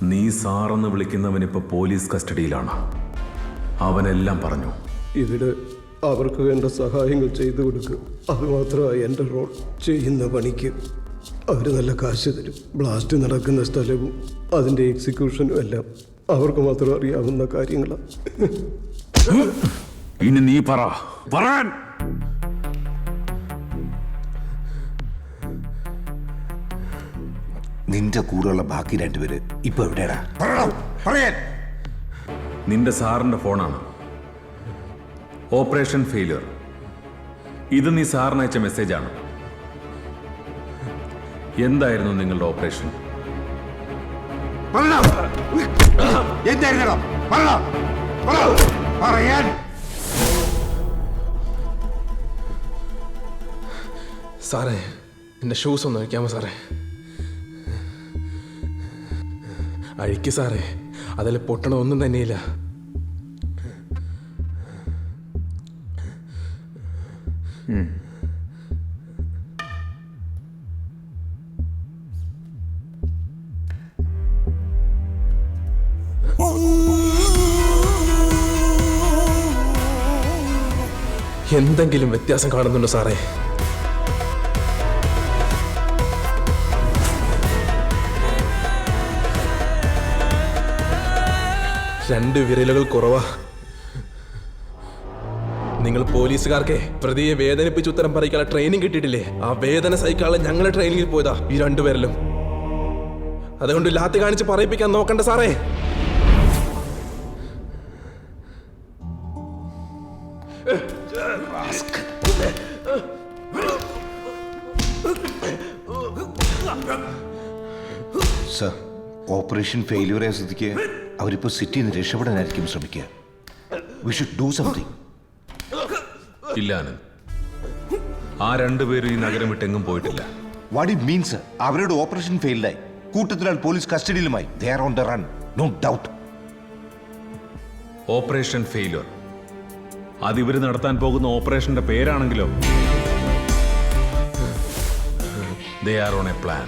നീ സാറെന്ന് വിളിക്കുന്നവനിപ്പോ പോലീസ് കസ്റ്റഡിയിലാണ്. അവനെല്ലാം പറഞ്ഞു. ഇവിടെ അവർക്ക് വേണ്ട സഹായങ്ങൾ ചെയ്തു കൊടുക്കുക, അതുമാത്രമാണ് എൻ്റെ റോൾ. ചെയ്യുന്ന പണിക്ക് അവർ നല്ല കാശ് തരും. ബ്ലാസ്റ്റ് നടക്കുന്ന സ്ഥലവും അതിൻ്റെ എക്സിക്യൂഷനും എല്ലാം അവർക്ക് മാത്രം അറിയാവുന്ന കാര്യങ്ങളാണ്. ഇനി നീ പറയാൻ. നിന്റെ കൂടെയുള്ള ബാക്കി രണ്ടുപേര് ഇപ്പൊ എവിടെയാടാ? നിന്റെ സാറിന്റെ ഫോണാണ്. Operation failure. ഇത് നീ സാറിന് അയച്ച മെസ്സേജാണ്. എന്തായിരുന്നു നിങ്ങളുടെ ഓപ്പറേഷൻ? സാറേ, എന്റെ ഷൂസ് ഒന്ന് വയ്ക്കാമോ സാറേ? അഴിക്ക് സാറേ, അതിൽ പൊട്ടണ ഒന്നും തന്നെയില്ല. എന്തെങ്കിലും വ്യത്യാസം കാണുന്നുണ്ടോ സാറേ? രണ്ട് വിരലുകൾ കുറവാ. നിങ്ങൾ പോലീസുകാർക്ക് പ്രതിയെ വേദനിപ്പിച്ച് ഉത്തരം പറയിക്കാനുള്ള ട്രെയിനിങ് കിട്ടിയിട്ടില്ലേ? ആ വേദന സഹിക്കാനുള്ള ഞങ്ങളെ ട്രെയിനിങ്ങിൽ പോയതാ ഈ രണ്ടുപേരിലും. അതുകൊണ്ട് ലാത്തി കാണിച്ച് പറയിപ്പിക്കാൻ നോക്കണ്ട സാറേ. സർ, ഓപ്പറേഷൻ ഫെയിലിയറെ സ്ഥിതിക്ക് അവരിപ്പോ സിറ്റിയിൽ നിന്ന് രക്ഷപ്പെടാനായിരിക്കും ശ്രമിക്കുക. We should do something. ഇല്ല ആനന്ദ്, ആ രണ്ടുപേരും ഈ നഗരം വിട്ടെങ്ങും പോയിട്ടില്ല. What it means? അവരുടെ ഓപ്പറേഷൻ ഫെയിൽഡായി. കൂട്ടത്തിലാൽ പോലീസ് കസ്റ്റഡിയിലുമായി. They are on the run, no doubt. Operation failure അതിവർ നടത്താൻ പോകുന്ന ഓപ്പറേഷന്റെ പേരാണെങ്കിലോ they are on a plan.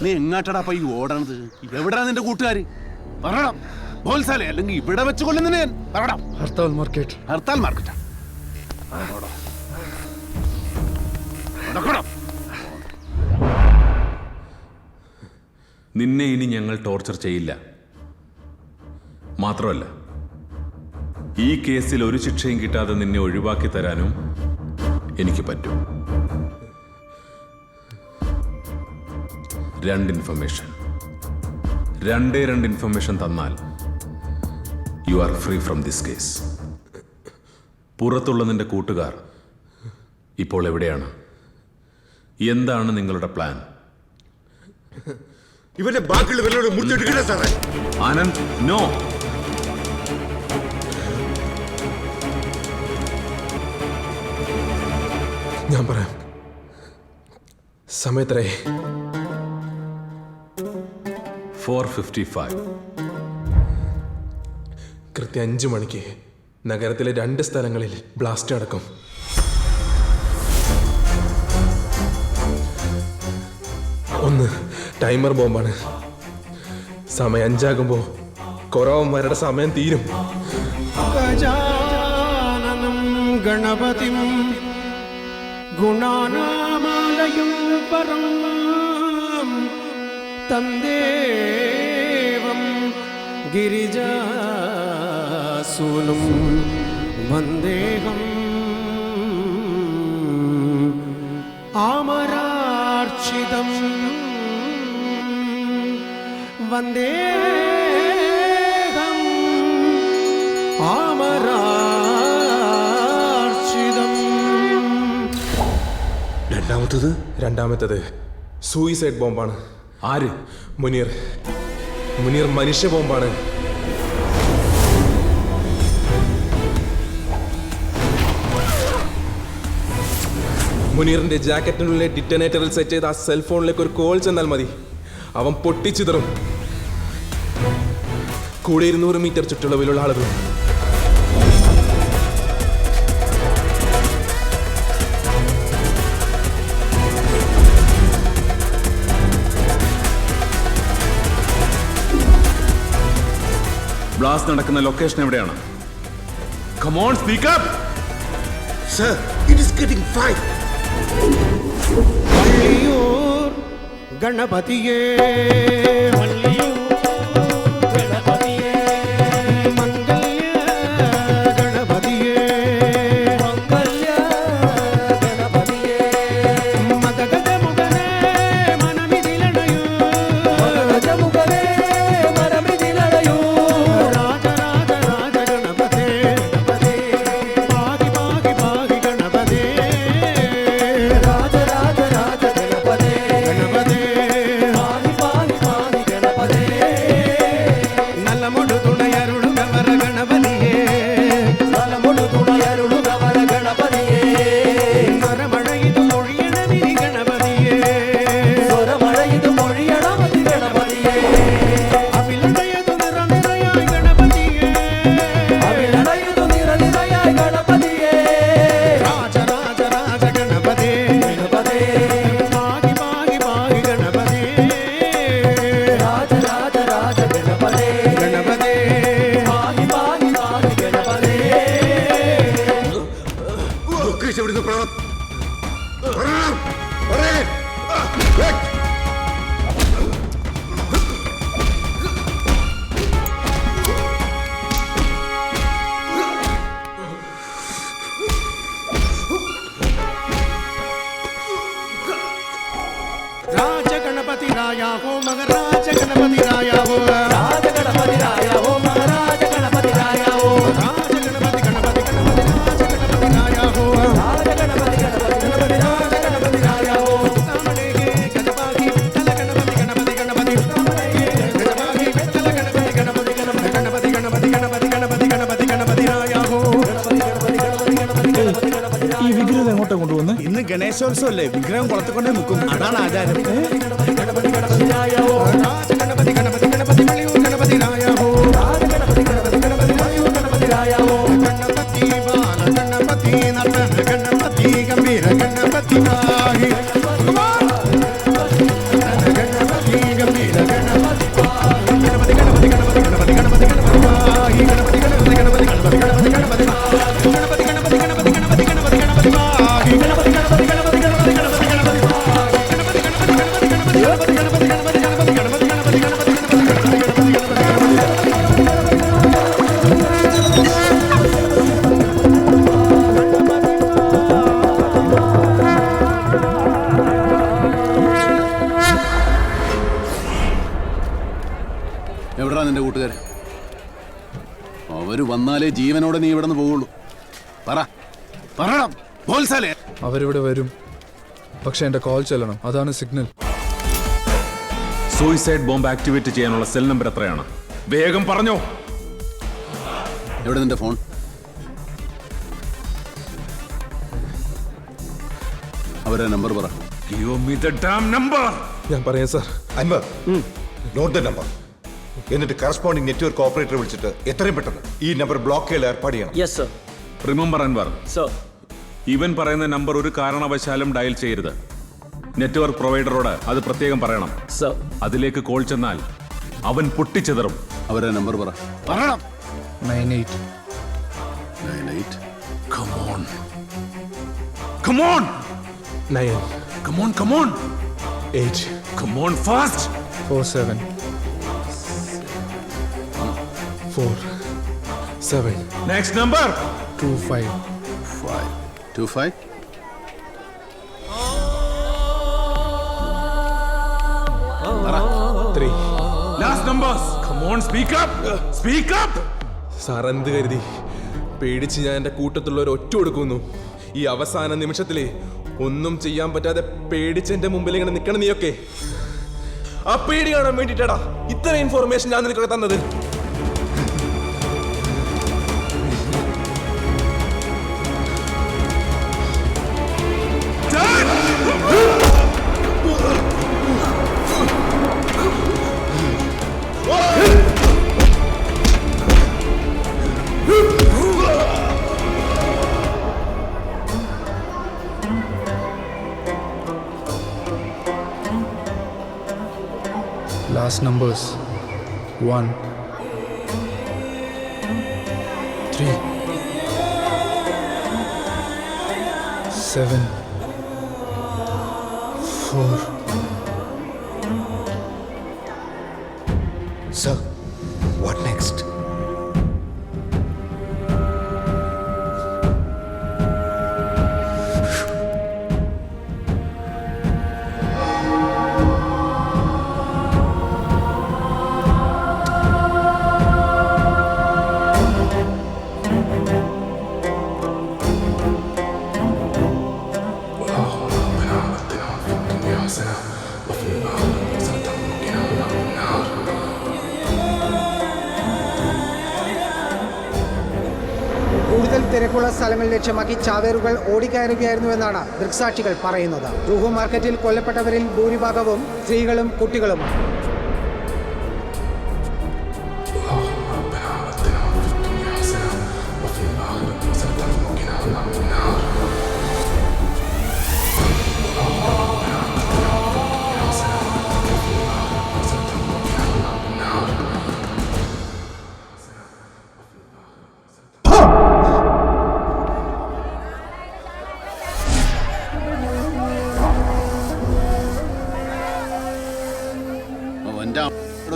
നീ എങ്ങാട്ടടാ ഈ ഓടണത്? എവിടാ നിന്റെ കൂട്ടുകാര്? പറയണം. ബോൾസാലെ അല്ലെങ്കിൽ ഇവിടെ വെച്ച് കൊല്ലുന്നതിന് ഞാൻ പറയണം. ഹർത്താൽ മാർക്കറ്റ്. ഹർത്താൽ മാർക്കറ്റാ? നിന്നെ ഇനി ഞങ്ങൾ ടോർച്ചർ ചെയ്യില്ല. മാത്രമല്ല, ഈ കേസിൽ ഒരു ശിക്ഷയും കിട്ടാതെ നിന്നെ ഒഴിവാക്കി തരാനും എനിക്ക് പറ്റും. രണ്ട് ഇൻഫർമേഷൻ തന്നാൽ you are free from this case. പുറത്തുള്ള നിന്റെ കൂട്ടുകാർ ഇപ്പോൾ എവിടെയാണ്? എന്താണ് നിങ്ങളുടെ പ്ലാൻ? ഇവന്റെ ബാക്കിയുള്ളവരോട് മുറിച്ചെടുക്കണേ സാറേ. ആനന്ദ്, നോ. ഞാൻ പറയാം. സമയത്രേ? 4:55. കൃത്യം 5 മണിക്ക് നഗരത്തിലെ 2 സ്ഥലങ്ങളിൽ ബ്ലാസ്റ്റ് നടക്കും. ഒന്ന് ടൈമർ ബോംബാണ്. സമയം 5 ആകുമ്പോൾ കൊറോവന്മാരുടെ സമയം തീരും. ഗജാനനം ഗണപതിം ഗുണാനാമാലയം പരം തന്ദേവം ഗിരിജാസൂനം വന്ദേഹം ആമരാർച്ചിതം വന്ദേഹം ആമരാർച്ചിതം. രണ്ടാമത്തത് സൂയിസൈഡ് ബോംബാണ്. ആര്? മുനീർ മനുഷ്യ ബോംബാണ്. മുനീറിന്റെ ജാക്കറ്റിനുള്ളിലെ ഡിറ്റനേറ്ററിൽ സെറ്റ് ചെയ്ത ആ സെൽഫോണിലേക്ക് ഒരു കോൾ ചെന്നാൽ മതി, അവൻ പൊട്ടിച്ചിതറും. കൂടെ 200 മീറ്റർ ചുറ്റളവിലുള്ള ആളുകളും. ബ്ലാസ്റ്റ് നടക്കുന്ന ലൊക്കേഷൻ എവിടെയാണ്? Come on, speak up! Sir, it is getting fine. Valliyoor ഗണപതിയേ Valliyoor ഗണപതിയേ മംഗല്യ ഗണപതിയേ മംഗല്യ ഗണപതിയേ മദഗജ മുഗനേ മനമിതിലണയൂ മദഗജ മുഗനേ മനമിതിലണയൂ രാജ രാജ രാജ ഗണപതേ പാകി പാകി പാകി ഗണപതേ രാജ രാജ രാജ ഗണപതേ ഗണപതേ പാകി പാകി പാകി ഗണപതേ നല്ലമൊടു തുണയരുളുകവര ഗണപതിയേ നല്ലമൊടു തുണയരുളുകവര ഗണപതിയേ സ്വരമഴയിതു മൊഴിയണമിരി ഗണപതിയേ സ്വരമഴയിതു മൊഴിയണമിരി ഗണപതിയേ അവിലടയതു നിറനിറയായി ഗണപതിയേ അവിലടയതു നിറനിറയായി ഗണപതിയേ രാജ രാജ രാജ ഗണപതേ ഗണപതേ പാകി പാകി പാകി ഗണപതേ രാജ രാജ രാജ ഗണപതേ ഗണപതേ പാകി പാകി പാകി ഗണപതേ. ലൊക്കേഷൻ എവിടുന്ന് പറയണം? राज गणपति राया हो महाराज गणपति राया हो राज गणपति राया हो महाराज गणपति राया हो राज गणपति गणपति गणपति राज गणपति राया हो राज गणपति गणपति गणपति राज गणपति राया हो कामड़े गजपागी तल गणपति गणपति गणपति गजपागी तल गणपति गणपति गणपति गणपति गणपति गणपति गणपति गणपति गणपति राया हो गणपति गणपति गणपति गणपति गणपति गणपति ഈ വിഗ്രഹം എങ്ങോട്ടാ കൊണ്ടുവന്ന്? ഇന്ന് ഗണേശോത്സവം അല്ലേ, വിഗ്രഹം കുളത്തുകൊണ്ടേ മുക്കും, അതാണ് ആചാരം. എവിടാ നിന്റെ കൂട്ടുകാരൻ? ആ അവര് വന്നാലേ ജീവനോടെ നീ ഇവിടെ നിന്ന് പോവുള്ളൂ. പറയണം ബോൾസാലേ. അവരിവിടെ വരും, പക്ഷെ എന്റെ കോൾ ചെല്ലണം, അതാണ് സിഗ്നൽ. സൂയിസൈഡ് ബോംബ് ആക്ടിവേറ്റ് ചെയ്യാനുള്ള സെൽ നമ്പർ എത്രയാണ്? വേഗം പറഞ്ഞോ. എവിടെ നിന്റെ ഫോൺ? അവരുടെ നമ്പർ പറ. Give me the damn number. ഞാൻ പറയാം sir. Anwar, note the number. എന്നിട്ട് കറസ്പോണ്ടിങ് നെറ്റ്വർക്ക് ഓപ്പറേറ്റർ വിളിച്ചിട്ട് എത്രയും പെട്ടെന്ന് ഈ നമ്പർ ബ്ലോക്ക് ചെയ്യാൻ ഏർപ്പാട് ചെയ്യണം. Yes sir. Remember Anwar, sir, ഇവൻ പറയുന്ന നമ്പർ ഒരു കാരണവശാലും ഡയൽ ചെയ്യരുത്. നെറ്റ്വർക്ക് പ്രൊവൈഡറോട് അത് പ്രത്യേകം പറയണം. സർ. അതിലേക്ക് കോൾ ചെന്നാൽ അവൻ പൊട്ടിച്ചെതറും. അവരുടെ നമ്പർ പറ. പറയണം. 98. 98. Come on. Come on. 9. Come on, come on. 8. Come on, fast. 47. 4. 7. Next number. 25. 25. 3. Last numbers. Come on, speak up. Speak up. Sir എന്ത് കരുതി? പേടിച്ച് ഞാൻ എൻ്റെ കൂട്ടത്തിലുള്ളവർ ഒറ്റ കൊടുക്കുന്നു. ഈ അവസാന നിമിഷത്തിലെ ഒന്നും ചെയ്യാൻ പറ്റാതെ പേടിച്ച് എൻ്റെ മുമ്പിൽ ഇങ്ങനെ നിൽക്കണം നീയൊക്കെ. ആ പേടി കാണാൻ വേണ്ടിട്ടാടാ ഇത്ര ഇൻഫോർമേഷൻ ഞാൻ നിനക്കൊക്കെ തന്നത്. Last numbers 1, 3, 7, 4. Sir, what next? കൂടുതൽ തിരക്കുള്ള സ്ഥലങ്ങൾ ലക്ഷ്യമാക്കി ചാവേറുകൾ ഓടിക്കയറുകയായിരുന്നുവെന്നാണ് ദൃക്സാക്ഷികൾ പറയുന്നത്. ജൂഹു മാർക്കറ്റിൽ കൊല്ലപ്പെട്ടവരിൽ ഭൂരിഭാഗവും സ്ത്രീകളും കുട്ടികളുമാണ്.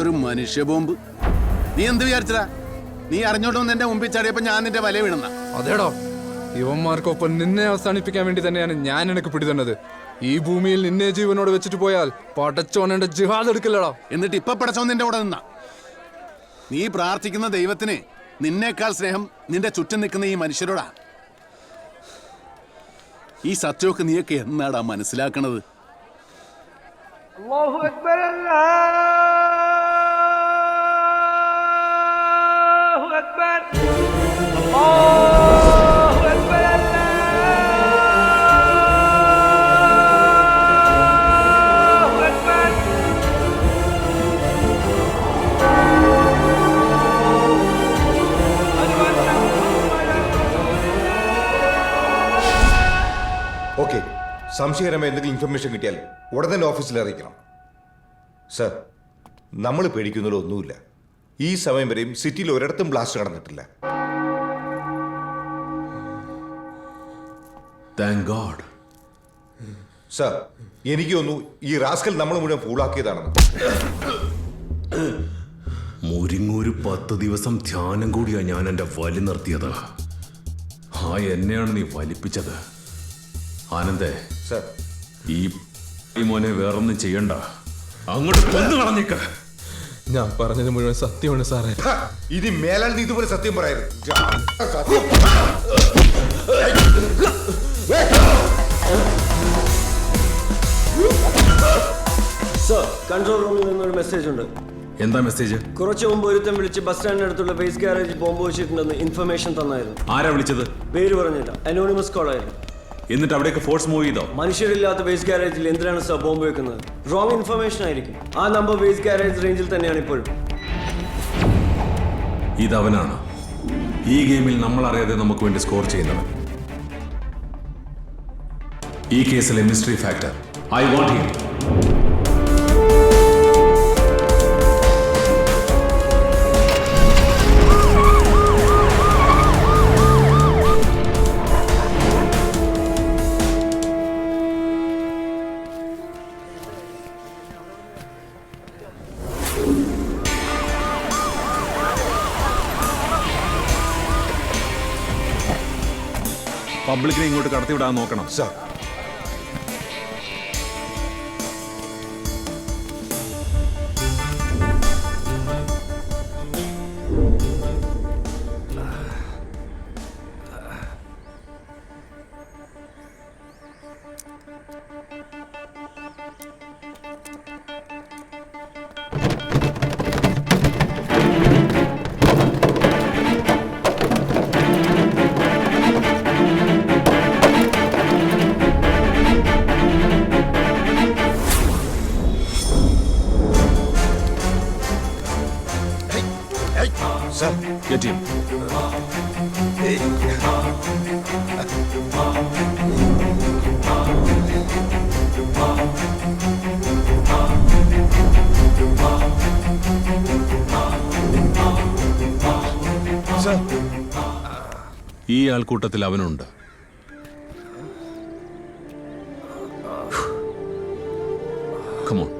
ഒരു മനുഷ്യ ബോംബ്. നീ എന്ത് വിചാരിച്ചടാ? നീ അറിഞ്ഞോട്ടൊന്ന് എന്റെ മുമ്പിൽ ചാടിയപ്പോ ഞാൻ നിന്റെ വല വീണ. അതേടോ, ഇവന്മാർക്കൊപ്പം നിന്നെ അവസാനിപ്പിക്കാൻ വേണ്ടി തന്നെയാണ് ഞാൻ നിനക്ക് പിടിതന്നത്. ഈ ഭൂമിയിൽ നിന്നെ ജീവനോട് വെച്ചിട്ട് പോയാൽ പടച്ചോനെ ജിഹാദ് എടുക്കില്ലടാ. എന്നിട്ട് ഇപ്പൊ പടച്ചോൻ നിന്റെ കൂടെ നിന്ന. നീ പ്രാർത്ഥിക്കുന്ന ദൈവത്തിന് നിന്നേക്കാൾ സ്നേഹം നിന്റെ ചുറ്റും നിൽക്കുന്ന ഈ മനുഷ്യരോടാ. ഈ സത്യമൊക്കെ നീയൊക്കെ എന്നാടാ മനസ്സിലാക്കണത്? അല്ലാഹു അക്ബർ, അല്ലാഹു അക്ബർ, അല്ലാഹു അക്ബർ, അല്ലാഹു അക്ബർ. ഓക്കെ, സംശയകരമായ എന്തെങ്കിലും ഇൻഫർമേഷൻ കിട്ടിയാൽ ഉടൻ തന്നെ ഓഫീസിൽ അറിയിക്കണം. സർ, നമ്മൾ പേടിക്കുന്നതിൽ ഒന്നുമില്ല. ഈ സമയം വരെയും സിറ്റിയിൽ ഒരിടത്തും ബ്ലാസ്റ്റ് നടന്നിട്ടില്ല. Thank God. സർ, എനിക്ക് തോന്നുന്നു ഈ റാസ്കൽ നമ്മൾ മുഴുവൻ ഫൂളാക്കിയതാണെന്ന്. മുരിങ്ങൂര് 10 ദിവസം ധ്യാനം കൂടിയാ ഞാൻ എന്റെ വലി നിർത്തിയത്. ആ എന്നെയാണ് നീ വലിപ്പിച്ചത്. ആനന്ദേ, സർ, ഈ മോനെ വേറൊന്നും ചെയ്യണ്ട, അങ്ങോട്ട് കൊന്നു കളഞ്ഞേക്ക്. ഞാൻ പറഞ്ഞത് മുഴുവൻ സത്യമാണ് സാറേ. ഇനി മേലാൽ നീ ഇതുപോലെ സത്യം പറയരുത്. സർ, കൺട്രോൾ റൂമിൽ നിന്നൊരു മെസ്സേജ് ഉണ്ട്. എന്താ മെസ്സേജ്? കുറച്ചു മുമ്പ് ഒരുത്തം വിളിച്ച് ബസ് സ്റ്റാൻഡിനടുത്തുള്ള വേസ്റ്റ് ഗാരേജിൽ ബോംബ് വെച്ചിട്ടുണ്ടെന്ന് ഇൻഫർമേഷൻ തന്നായിരുന്നു. ആരാ വിളിച്ചത്? പേര് പറഞ്ഞില്ല, അനോണിമസ് കോൾ ആയിരുന്നു. എന്നിട്ട് അവിടേക്ക് ഫോഴ്സ് മൂവ് ചെയ്തോ? മനുഷ്യരില്ലാത്ത വേസ്റ്റ് ഗാരേജിൽ എന്തിനാണ് സർ ബോംബ് വെക്കുന്നത്? റോങ് ഇൻഫർമേഷൻ ആയിരിക്കും. ആ നമ്പർ വേസ്റ്റ് ഗാരേജ് റേഞ്ചിൽ തന്നെയാണ് ഇപ്പോഴും. ഇതവനാണ് ഈ ഗെയിമിൽ നമ്മൾ അറിയാതെ നമുക്ക് വേണ്ടി സ്കോർ ചെയ്യുന്നവൻ. ഈ കേസിലെ mystery factor. I want him. പബ്ലിക്കിനെ ഇങ്ങോട്ട് കടത്തിവിടാൻ നോക്കണം. Sir, Get him. ഈ ആൾക്കൂട്ടത്തിൽ അവനുണ്ട്. Come on.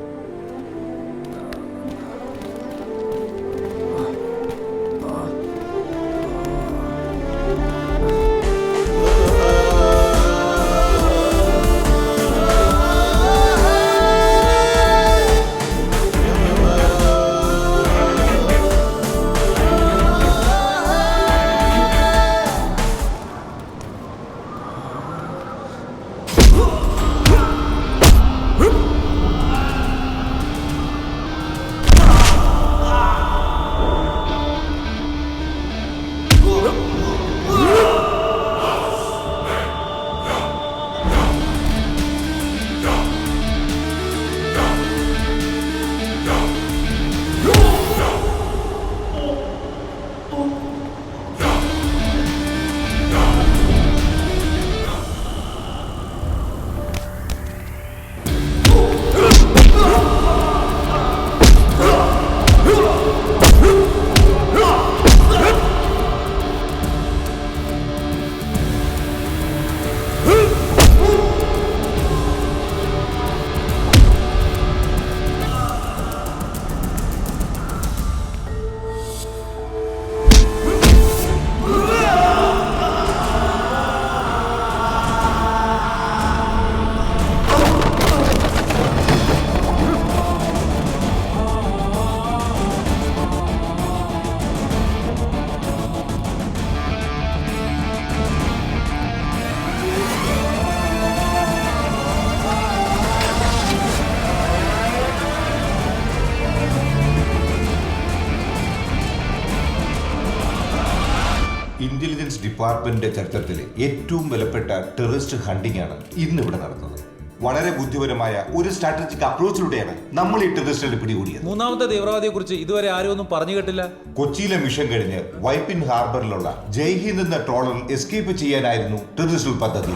ഇന്റലിജൻസ് ഡിപ്പാർട്ട്മെന്റിന്റെ ചരിത്രത്തിലെ ഏറ്റവും വിലപ്പെട്ട ടെററിസ്റ്റ് ഹണ്ടിംഗ് ആണ് ഇന്നിവിടെ നടന്നത്. വളരെ ബുദ്ധിപരമായ ഒരു സ്ട്രാറ്റജിക് അപ്രോച്ചിലൂടെയാണ് നമ്മൾ ഈ ടെററിസ്റ്റുകളെ പിടികൂടിയത്. മൂന്നാമത്തെ തീവ്രവാദിയെ കുറിച്ച് ഇതുവരെ ആരും ഒന്നും പറഞ്ഞു കേട്ടില്ല. കൊച്ചിയിലെ മിഷൻ കഴിഞ്ഞ് വൈപ്പിൻ ഹാർബറിലുള്ള ജയ്ഹിന്ദ് എന്ന ട്രോളറിൽ എസ്കേപ്പ് ചെയ്യാനായിരുന്നു ടെററിസ്റ്റുകൾ പദ്ധതി.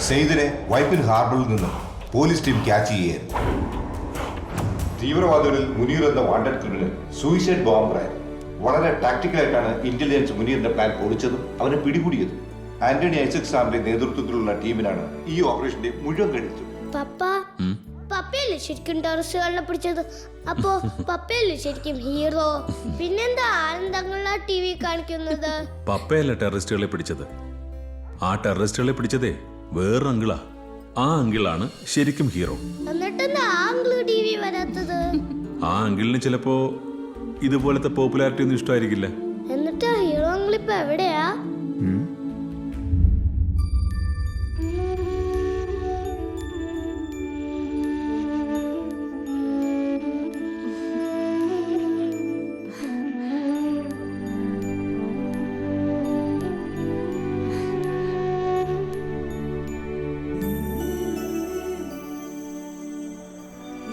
സെയ്ദിനെ വൈപ്പിൻ ഹാർബറിൽ നിന്നും പോലീസ് ടീം ക്യാച്ച് ചെയ്യുകയായിരുന്നു. തീവ്രവാദികളിൽ മുനീർ എന്ന വാണ്ടഡ് ക്രിമിനൽ സൂയിസൈഡ് ബോംബറായിരുന്നു. വളരെ ടാക്ടിക്കലായിട്ടാണ് ഇന്റലിജൻസ് മുനീറിന്റെ പ്ലാൻ പൊളിച്ചതും അവനെ പിടികൂടിയതും. ആന്റണി ഐസക് സാറിന്റെ നേതൃത്വത്തിലുള്ള ടീമിനാണ് ഈ ഓപ്പറേഷന്റെ മുഴുവൻ ക്രെഡിറ്റ്. പപ്പയല്ലേ ശരിക്കും ടെററിസ്റ്റുകളെ പിടിച്ചത്? അപ്പോ പപ്പയല്ലേ ശരിക്കും ഹീറോ? പിന്നെന്താ ആനന്ദങ്ങളാ ടി വി കാണിക്കുന്നത്? പപ്പയല്ല ടെററിസ്റ്റുകളെ പിടിച്ചത്. ആ ടെററിസ്റ്റുകളെ പിടിച്ചതേ വേറൊരു അങ്കിളാ. ആ അങ്കിളാണ് ശരിക്കും ഹീറോ. എന്നിട്ടെന്താ ആംഗ്ലോ ടി വി വരാത്തത്? ആ അങ്കിളിന് ചിലപ്പോ ഇതുപോലത്തെ പോപ്പുലാരിറ്റി ഒന്നും ഇഷ്ടമായിരിക്കില്ല. എന്നിട്ട് ഹീറോ അങ്കിൾ ഇപ്പൊ എവിടെയാ?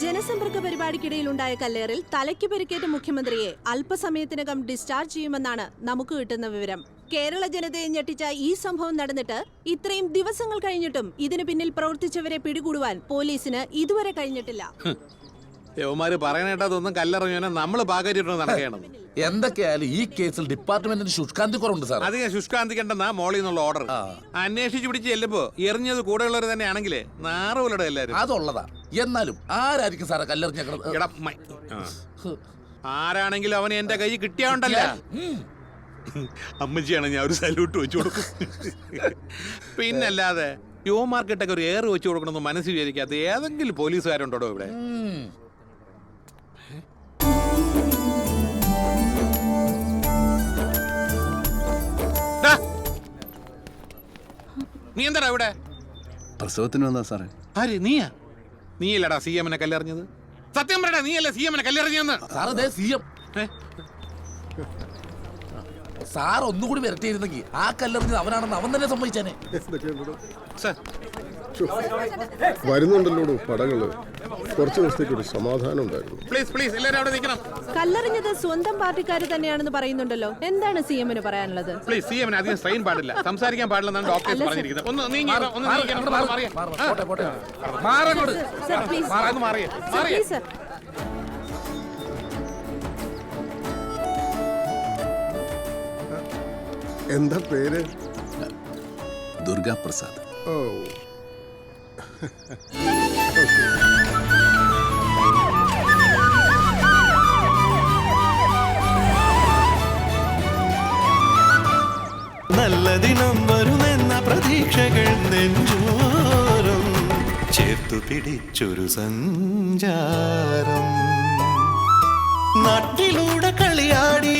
ജനസമ്പർക്ക പരിപാടിക്കിടയിലുണ്ടായ കല്ലേറിൽ തലയ്ക്ക് പരിക്കേറ്റ മുഖ്യമന്ത്രിയെ അല്പസമയത്തിനകം ഡിസ്ചാർജ് ചെയ്യുമെന്നാണ് നമുക്ക് കിട്ടുന്ന വിവരം. കേരള ജനതയെ ഞെട്ടിച്ച ഈ സംഭവം നടന്നിട്ട് ഇത്രയും ദിവസങ്ങൾ കഴിഞ്ഞിട്ടും ഇതിനു പിന്നിൽ പ്രവർത്തിച്ചവരെ പിടികൂടുവാൻ പോലീസിന് ഇതുവരെ കഴിഞ്ഞിട്ടില്ല. യവന്മാര് പറയണേട്ടതൊന്നും കല്ലെറിഞ്ഞാൽ നമ്മള് പാകരിട്ട് നടക്കണം. എന്തൊക്കെയായാലും ഈ കേസിൽ ഡിപ്പാർട്ട്മെന്റിന് ശുഷ്കാന്തി കുറവുണ്ട് സാർ. അധികം ശുഷ്കാന്തിക്കണ്ടെന്നാ മോളിൽ നിന്നുള്ള ഓർഡർ. അന്വേഷിച്ച് പിടിച്ച് ചെല്ലുമ്പോ എറിഞ്ഞത് കൂടെയുള്ളവർ തന്നെയാണെങ്കിലേ നാറുപോലടെ എല്ലാരും. അതുള്ളതാ. എന്നാലും ആരായിരിക്കും സാറെ കല്ലെറിഞ്ഞേക്കണത്? ആരാണെങ്കിലും അവന് എന്റെ കൈ കിട്ടിയാണ്ടല്ല. അമ്മച്ചിയാണ് ഞാൻ ഒരു സല്യൂട്ട് വെച്ചു കൊടുക്കും. പിന്നല്ലാതെ യോ മാർക്കറ്റൊക്കെ ഒരു എയർ വെച്ചു കൊടുക്കണമെന്ന് മനസ്സിൽ വിചാരിക്കാത്ത ഏതെങ്കിലും പോലീസുകാരുണ്ടോ ഇവിടെ? നീ എന്താടാ ഇവിടെ? പ്രസവത്തിന് വന്നാ സാറേ. ആര്? നീയല്ലടാ സി എമ്മിനെ കല്ലെറിഞ്ഞത്? സത്യം പറയടാ, നീയല്ലേ സി എമ്മിനെ കല്ലെറിഞ്ഞെന്ന്? സാറേ സിഎം സാർ ഒന്നുകൂടി വരട്ടിയിരുന്നെങ്കിൽ ആ കല്ലെറിഞ്ഞത് അവനാണെന്ന് അവൻ തന്നെ സമ്മതിച്ചേനെ. വരുന്നുണ്ടല്ലോ പടങ്ങള്. കുറച്ച് ദിവസത്തേക്ക് ഒരു സമാധാനം ഉണ്ടായിരുന്നു. പ്ലീസ് എല്ലാവരും അവിടെ നിൽക്കണം. കല്ലെറിഞ്ഞത് സ്വന്തം പാർട്ടിക്കാർ തന്നെയാണെന്ന് പറയുന്നുണ്ടല്ലോ. എന്താണ് സി എമ്മിന് പറയാനുള്ളത്? പ്ലീസ്, സി എമ്മിന് അധികം സ്ട്രെയിൻ പാടില്ല, സംസാരിക്കാൻ പാടില്ലെന്നാണ് ഡോക്ടേഴ്സ് പറഞ്ഞിരിക്കുന്നത്. ഒന്ന് നീങ്ങിക്കണം. എന്താ പേര്? ദുർഗാ പ്രസാദ്. ഓ, നല്ല ദിനം വരുമെന്ന പ്രതീക്ഷകൾ നെഞ്ചോരം ചേർത്തു പിടിച്ചൊരു സഞ്ചാരം. നാട്ടിലൂടെ കളിയാടി